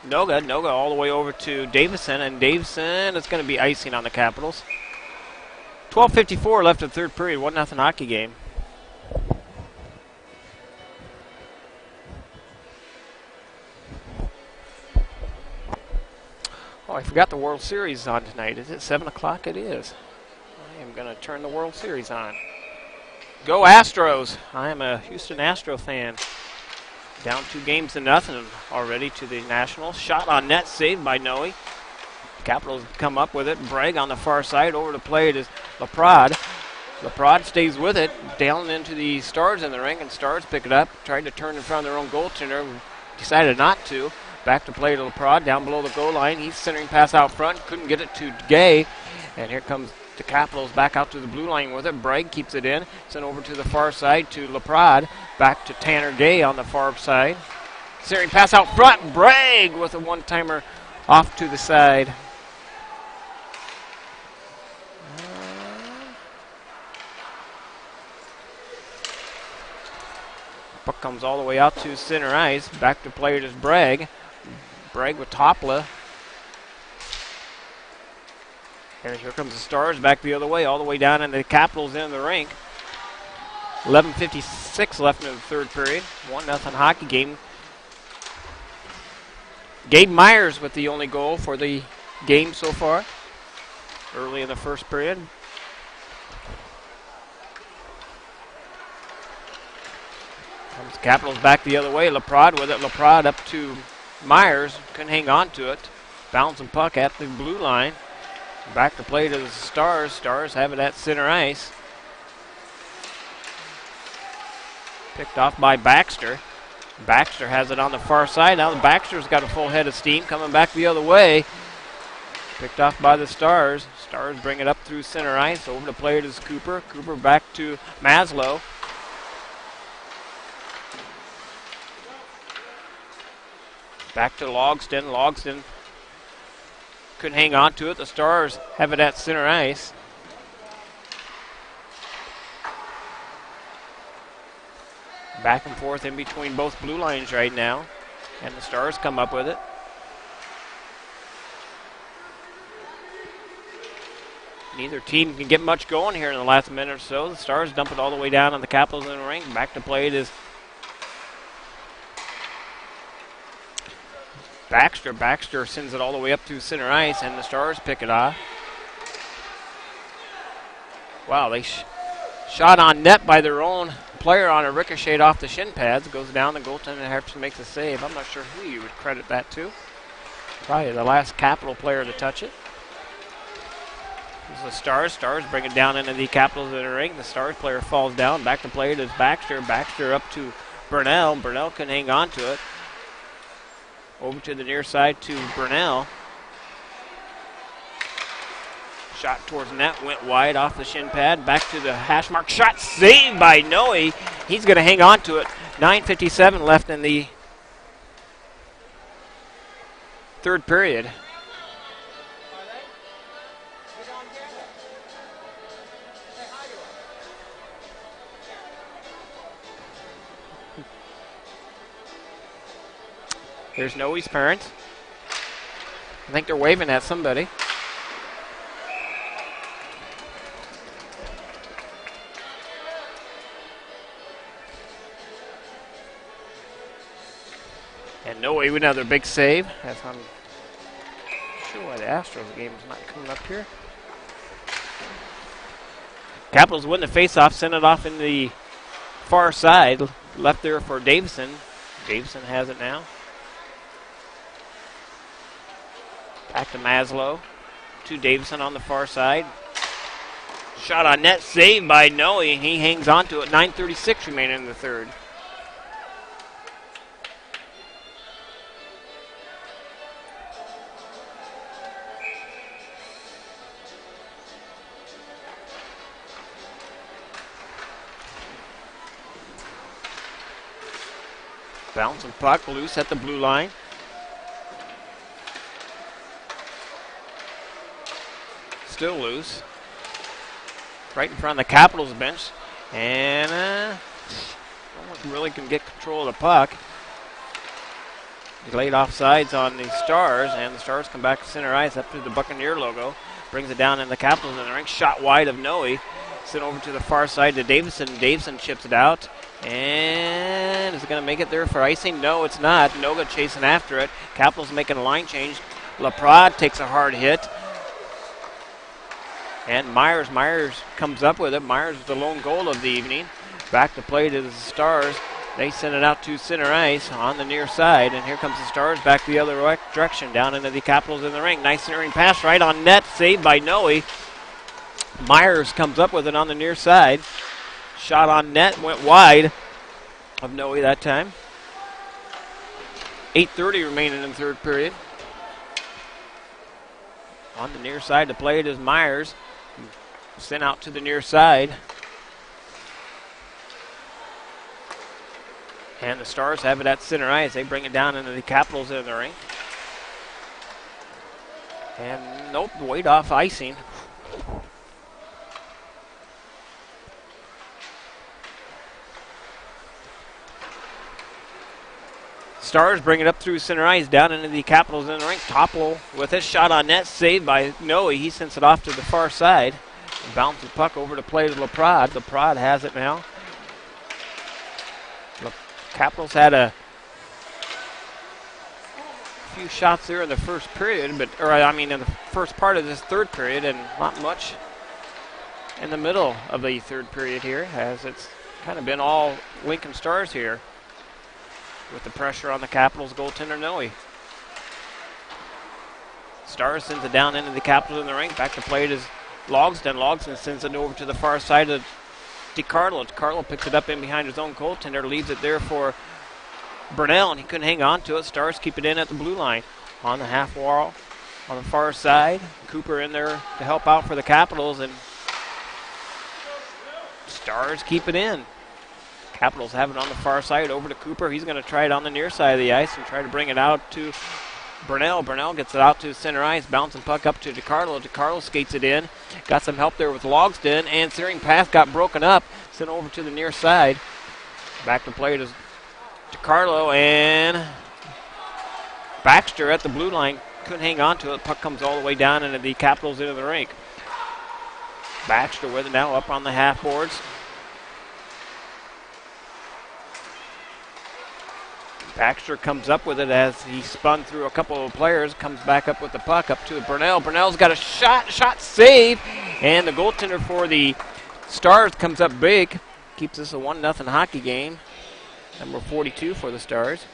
Noga. Noga all the way over to Davison, and Davison is going to be icing on the Capitals. 12:54 left in the third period. 1-0 hockey game. Oh, I forgot the World Series is on tonight. Is it 7 o'clock? It is. I am going to turn the World Series on. Go Astros. I am a Houston Astro fan. Down 2-0 already to the Nationals. Shot on net, saved by Noe. Capitals come up with it. Bragg on the far side. Over to play it is Laprade. Laprade stays with it. Down into the Stars in the ring, and Stars pick it up. Tried to turn in front of their own goaltender. Decided not to. Back to play to Laprade down below the goal line. He's centering pass out front. Couldn't get it to Gay. And here comes the Capitals back out to the blue line with it. Bragg keeps it in. Sent over to the far side to Laprade. Back to Tanner Gay on the far side. Centering pass out front. Bragg with a one-timer off to the side. Puck comes all the way out to center ice. Back to play it is Bragg. Bragg with Topla. And here comes the Stars back the other way, all the way down, and the Capitals in the rink. 11:56 left in the third period. 1-0 hockey game. Gabe Myers with the only goal for the game so far. Early in the first period. Comes Capitals back the other way. Laprade with it. Laprade up to Myers. Couldn't hang on to it. Bouncing puck at the blue line. Back to play to the Stars. Stars have it at center ice. Picked off by Baxter. Baxter has it on the far side. Now Baxter's got a full head of steam coming back the other way. Picked off by the Stars. Stars bring it up through center ice. Over to play it is Cooper. Cooper back to Maslow. Back to Logston. Logston couldn't hang on to it. The Stars have it at center ice. Back and forth in between both blue lines right now. And the Stars come up with it. Neither team can get much going here in the last minute or so. The Stars dump it all the way down on the Capitals in the ring. Back to play it is Baxter sends it all the way up to center ice, and the Stars pick it off. Wow, they shot on net by their own player on a ricochet off the shin pads. It goes down, the goaltender actually makes a save. I'm not sure who you would credit that to. Probably the last Capital player to touch it. This is the Stars. Stars bring it down into the Capitals in the ring. The Stars player falls down. Back to play it is Baxter. Baxter up to Burnell. Burnell can hang on to it. Over to the near side to Burnell. Shot towards net, went wide off the shin pad. Back to the hash mark. Shot saved by Noe. He's going to hang on to it. 9:57 left in the third period. Here's Noe's parents. I think they're waving at somebody. And Noe with another big save. I'm not sure why the Astros game is not coming up here. Capitals win the faceoff, send it off in the far side. Left there for Davison. Davison has it now. Back to Maslow. To Davison on the far side. Shot on net, saved by Noe. He hangs on to it. 9:36 remaining in the third. Bouncing puck loose at the blue line. Still loose. Right in front of the Capitals bench. And no one really can get control of the puck. Delayed offsides on the Stars, and the Stars come back to center ice up to the Buccaneer logo. Brings it down in the Capitals in the ring. Shot wide of Noe. Sent over to the far side to Davison. Davison chips it out. And is it going to make it there for icing? No, it's not. Noga chasing after it. Capitals making a line change. LaPrade takes a hard hit. And Myers comes up with it. Myers is the lone goal of the evening. Back to play to the Stars. They send it out to center ice on the near side. And here comes the Stars back the other direction, down into the Capitals in the ring. Nice centering pass right on net, saved by Noe. Myers comes up with it on the near side. Shot on net, went wide of Noe that time. 8:30 remaining in the third period. On the near side to play it is Myers. Sent out to the near side. And the Stars have it at center ice. They bring it down into the Capitals in the ring. And nope, weight off icing. Stars bring it up through center ice, down into the Capitals in the ring. Topple with his shot on net, saved by Noe. He sends it off to the far side. Bounces the puck over to play to LaPrade. LaPrade has it now. The Capitals had a few shots there in the first period, in the first part of this third period, and not much in the middle of the third period here, as it's kind of been all Lincoln Stars here, with the pressure on the Capitals goaltender Noe. Stars sends it down into the Capitals in the ring. Back to play it is Logsdon. Logsdon sends it over to the far side of DiCarlo. DiCarlo picks it up in behind his own goaltender, leaves it there for Burnell, and he couldn't hang on to it. Stars keep it in at the blue line. On the half wall, on the far side. Cooper in there to help out for the Capitals, and Stars keep it in. Capitals have it on the far side over to Cooper. He's going to try it on the near side of the ice and try to bring it out to Burnell. Burnell gets it out to center ice, bouncing puck up to DiCarlo. DiCarlo skates it in. Got some help there with Logsdon, and centering pass got broken up. Sent over to the near side. Back to play to DiCarlo, and Baxter at the blue line. Couldn't hang on to it. Puck comes all the way down into the Capitals into the rink. Baxter with it now up on the half boards. Baxter comes up with it as he spun through a couple of players, comes back up with the puck up to Burnell. Burnell's got a shot save, and the goaltender for the Stars comes up big. Keeps this a 1-0 hockey game. Number 42 for the Stars.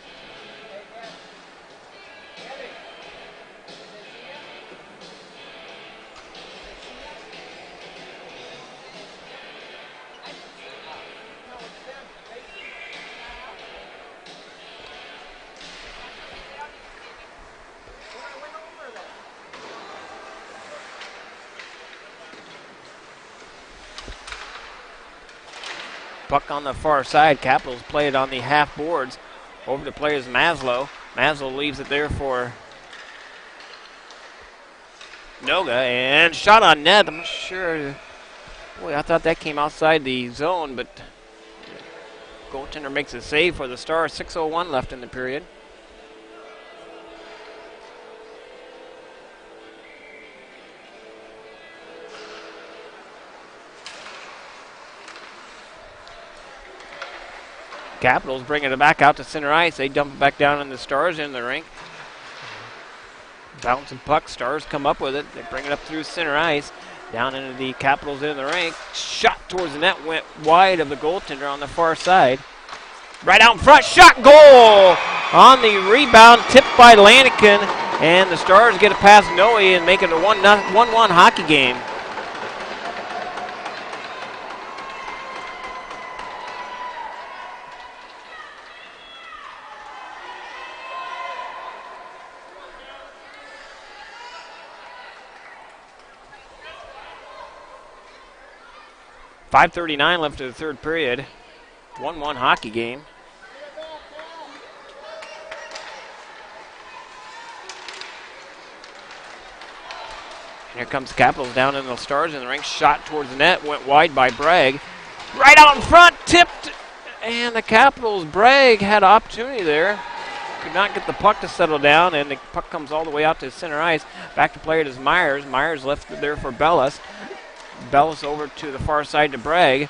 Puck on the far side. Capitals play it on the half boards. Over to players Maslow. Maslow leaves it there for Noga. And shot on net. I'm not sure. Boy, I thought that came outside the zone, but goaltender makes a save for the Stars. 6:01 left in the period. Capitals bringing it back out to center ice. They dump it back down in the Stars in the rink. Bouncing puck. Stars come up with it. They bring it up through center ice. Down into the Capitals in the rink. Shot towards the net. Went wide of the goaltender on the far side. Right out in front. Shot goal! On the rebound. Tipped by Lanigan. And the Stars get it past Noe and make it a 1-1 hockey game. .5:39 left of the third period. 1-1 hockey game. Here comes Capitals down in the Stars in the rink. Shot towards the net. Went wide by Bragg. Right out in front. Tipped. And the Capitals, Bragg had an opportunity there. Could not get the puck to settle down. And the puck comes all the way out to center ice. Back to play it is Myers. Myers left it there for Bellis. Bellis over to the far side to Bragg.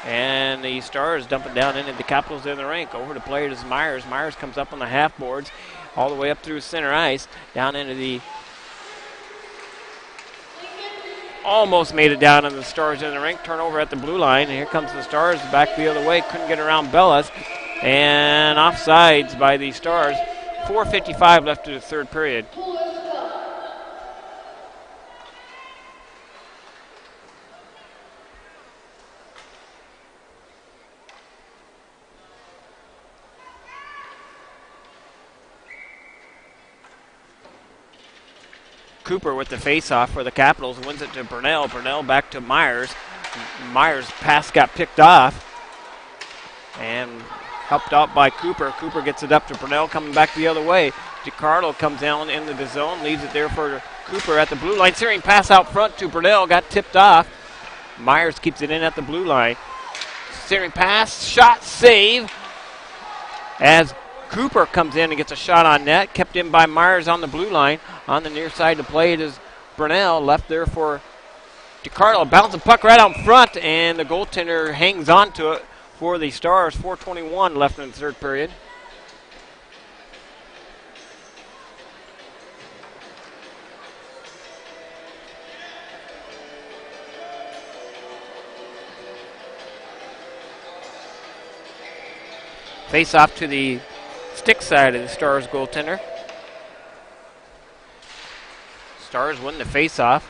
And the Stars dump it down into the Capitals in the rink. Over to play it is Myers. Myers comes up on the half boards. All the way up through center ice. Down into the... Almost made it down in the Stars in the rink. Turnover at the blue line. And here comes the Stars back the other way. Couldn't get around Bellis. And offsides by the Stars. 4:55 left of the third period. Cooper with the face-off for the Capitals. Wins it to Burnell. Burnell back to Myers. Myers' pass got picked off. And helped out by Cooper. Cooper gets it up to Burnell coming back the other way. DiCarlo comes down into the zone. Leaves it there for Cooper at the blue line. Searing pass out front to Burnell. Got tipped off. Myers keeps it in at the blue line. Searing pass. Shot. Save. As Cooper comes in and gets a shot on net. Kept in by Myers on the blue line. On the near side to play it is Burnell. Left there for DiCarlo. Bouncing puck right out in front. And the goaltender hangs on to it for the Stars. 4:21 left in the third period. Face off to the stick side of the Stars goaltender. Stars win the face-off.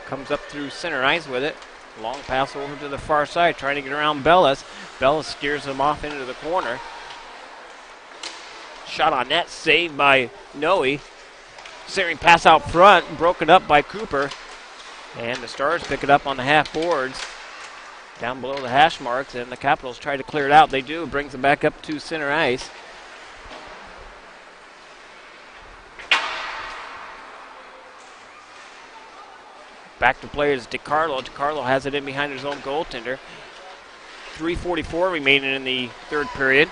Comes up through center ice with it. Long pass over to the far side, trying to get around Bellis. Bellis steers him off into the corner. Shot on net, saved by Noe. Searing pass out front, broken up by Cooper. And the Stars pick it up on the half boards. Down below the hash marks, and the Capitals try to clear it out. They do. Brings it back up to center ice. Back to play is DiCarlo. DiCarlo has it in behind his own goaltender. 3:44 remaining in the third period.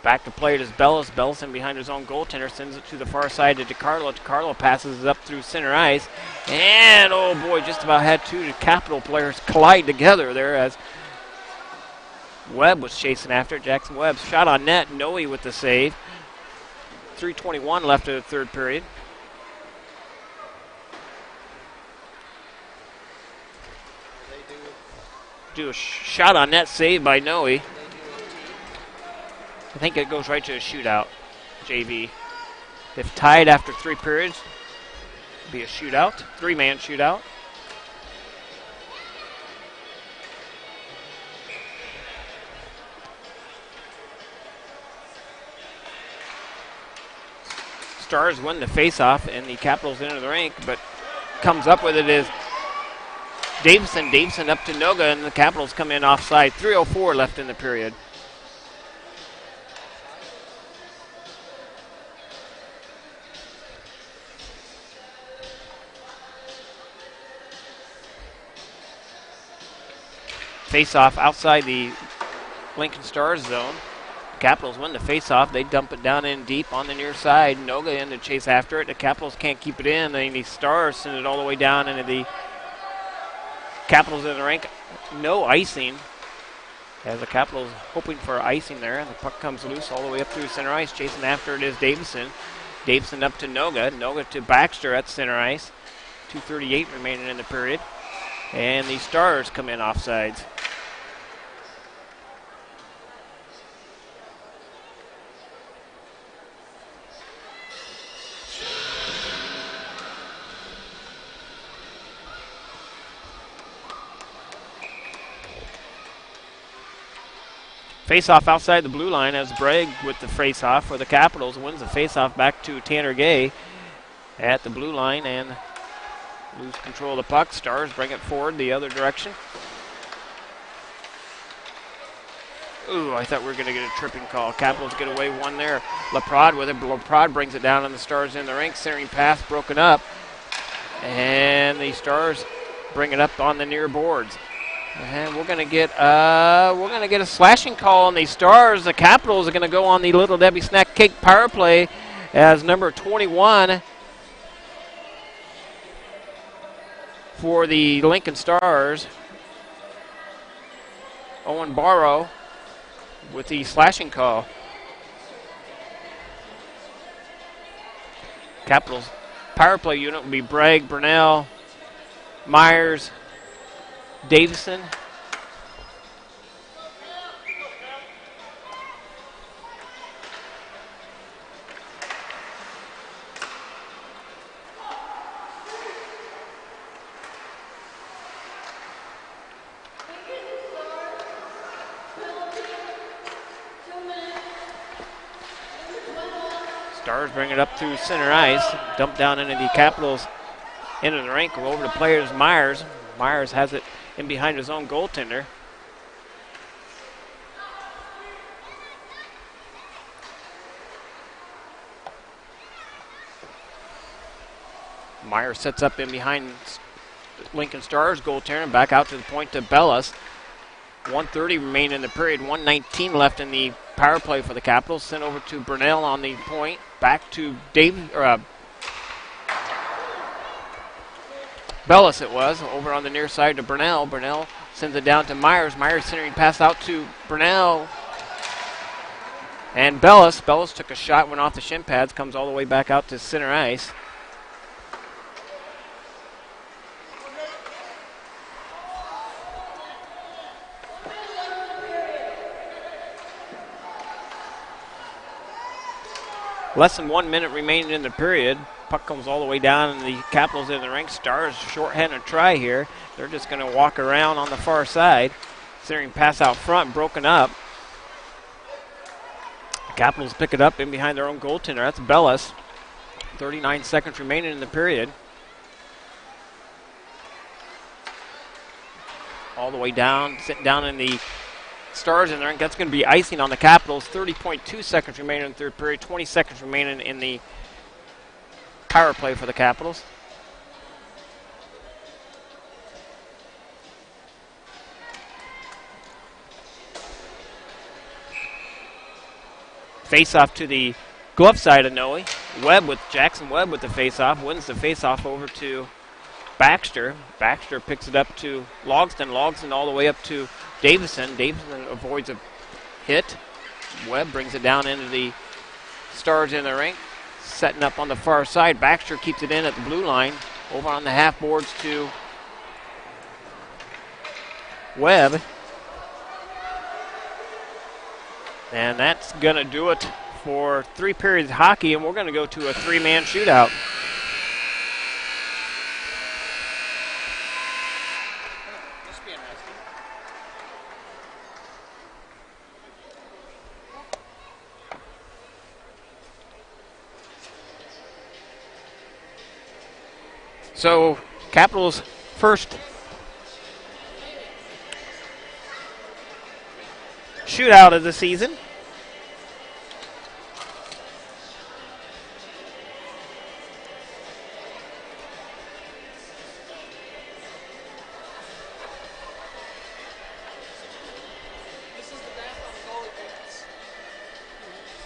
Back to play it is Bellis. Bellis in behind his own goaltender. Sends it to the far side to DiCarlo. DiCarlo passes it up through center ice. And, oh boy, just about had two Capital players collide together there as Webb was chasing after it. Jackson Webb shot on net. Noe with the save. 3:21 left of the third period. Do a shot on net save by Noe. I think it goes right to a shootout, JV. If tied after 3 periods, it'd be a shootout, 3-man shootout. Stars win the face-off, and the Capitals into the rink, but comes up with it is Davison. Davison up to Noga, and the Capitals come in offside. 3:04 left in the period. Face-off outside the Lincoln Stars zone. Capitals win the face-off. They dump it down in deep on the near side. Noga in to chase after it. The Capitals can't keep it in. And the Stars send it all the way down into the Capitals in the rink. No icing. As the Capitals hoping for icing there. And the puck comes loose all the way up through center ice. Chasing after it is Davison. Davison up to Noga. Noga to Baxter at center ice. 2:38 remaining in the period. And the Stars come in offsides. Face-off outside the blue line as Bragg with the face-off for the Capitals wins the face-off back to Tanner Gay at the blue line and lose control of the puck. Stars bring it forward the other direction. Ooh, I thought we were going to get a tripping call. Capitals get away one there. LaPrade with it. LaPrade brings it down and the Stars in the rink. Centering pass broken up. And the Stars bring it up on the near boards. And we're going to get a slashing call on the Stars. The Capitals are going to go on the Little Debbie Snack Cake power play as number 21 for the Lincoln Stars, Owen Barrow, with the slashing call. Capitals power play unit will be Bragg, Burnell, Myers, Davison. Stars bring it up through center ice, dump down into the Capitals into the rink. Over to players Myers. Myers has it in behind his own goaltender. Myers sets up in behind Lincoln Stars goaltender and back out to the point to Bellis. 1:30 remain in the period. 1:19 left in the power play for the Capitals. Sent over to Burnell on the point. Back to Bellis it was. Over on the near side to Burnell. Burnell sends it down to Myers. Myers centering pass out to Burnell. And Bellis. Bellis took a shot, went off the shin pads, comes all the way back out to center ice. Less than 1 minute remaining in the period. Puck comes all the way down, and the Capitals in the rink. Stars shorthanded try here. They're just going to walk around on the far side. Centering pass out front, broken up. Capitals pick it up in behind their own goaltender. That's Bellis. 39 seconds remaining in the period. All the way down, sitting down in the Stars in the rink. That's going to be icing on the Capitals. 30.2 seconds remaining in the third period. 20 seconds remaining in the power play for the Capitals. Face-off to the glove side of Noe. Jackson Webb with the face-off. Wins the face-off over to Baxter. Baxter picks it up to Logston. Logston all the way up to Davison. Davison avoids a hit. Webb brings it down into the Stars in the ring. Setting up on the far side. Baxter keeps it in at the blue line. Over on the half boards to Webb. And that's going to do it for 3 periods of hockey, and we're going to go to a 3-man shootout. So, Capitals first shootout of the season.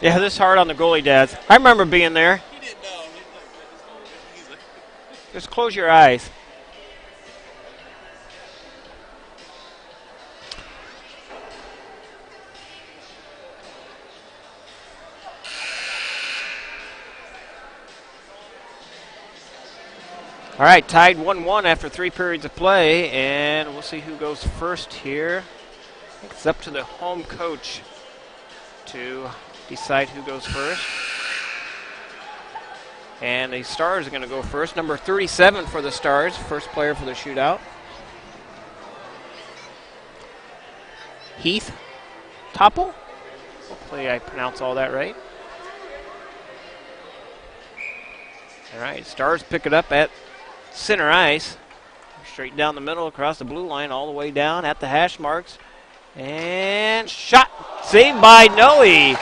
Yeah, this is hard on the goalie dads. I remember being there. He didn't know. Just close your eyes. All right, tied 1-1 after 3 periods of play, and we'll see who goes first here. I think it's up to the home coach to decide who goes first. And the Stars are going to go first. Number 37 for the Stars, first player for the shootout. Heath Topple. Hopefully I pronounce all that right. All right, Stars pick it up at center ice. Straight down the middle, across the blue line, all the way down at the hash marks. And shot, saved by Noe.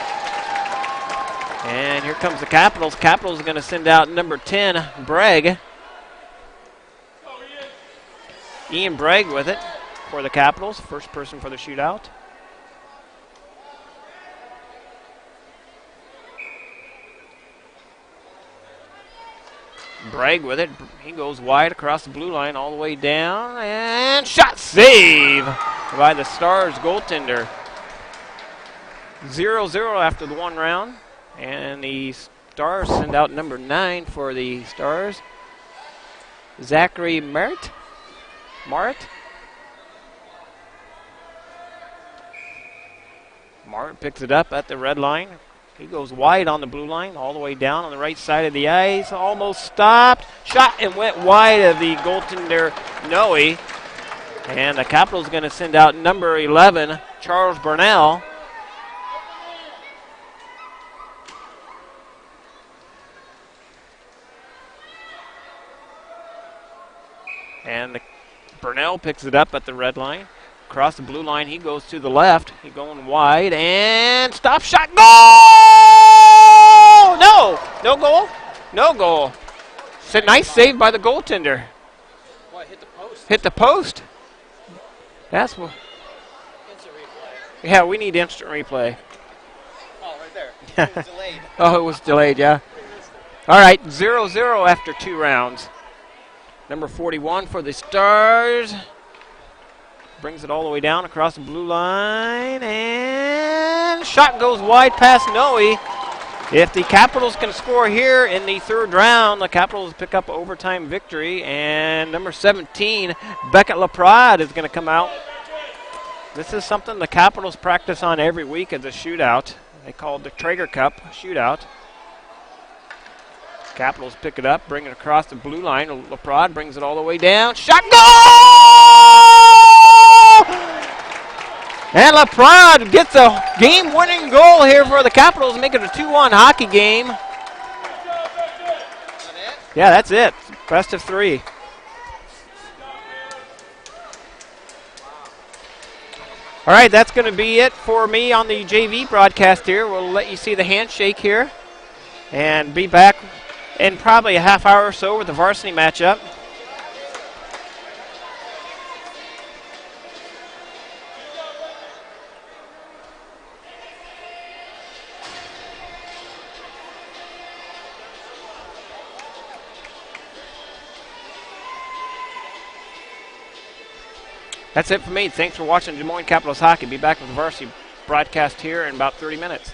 And here comes the Capitals. Capitals are going to send out number 10, Bragg. Ian Bragg with it for the Capitals, first person for the shootout. Bragg with it. He goes wide across the blue line all the way down. And shot, save by the Stars goaltender. 0-0 after the 1 round. And the Stars send out number 9 for the Stars. Zachary Merritt. Martin picks it up at the red line. He goes wide on the blue line, all the way down on the right side of the ice. Almost stopped. Shot and went wide of the goaltender, Noe. And the Capitals are going to send out number 11, Charles Burnell. And Burnell picks it up at the red line. Across the blue line, he goes to the left. He's going wide and stop shot. Goal! No goal. No goal. It's a nice save by the goaltender. Boy, hit the post. Hit the post. That's what. Instant replay. Yeah, we need instant replay. Oh, right there. It was delayed. Oh, it was delayed, yeah. All right, 0-0 after 2 rounds. Number 41 for the Stars. Brings it all the way down across the blue line. And shot goes wide past Noe. If the Capitals can score here in the 3rd round, the Capitals pick up an overtime victory. And number 17, Beckett Laprade, is going to come out. This is something the Capitals practice on every week as a shootout. They call it the Trager Cup Shootout. Capitals pick it up, bring it across the blue line. Laprade brings it all the way down. Shot, goal! And Laprade gets a game-winning goal here for the Capitals, make it a 2-1 hockey game. Yeah, that's it. Best of 3. All right, that's going to be it for me on the JV broadcast here. We'll let you see the handshake here and be back in probably a half hour or so with the varsity matchup. That's it for me. Thanks for watching Des Moines Capitals Hockey. Be back with the varsity broadcast here in about 30 minutes.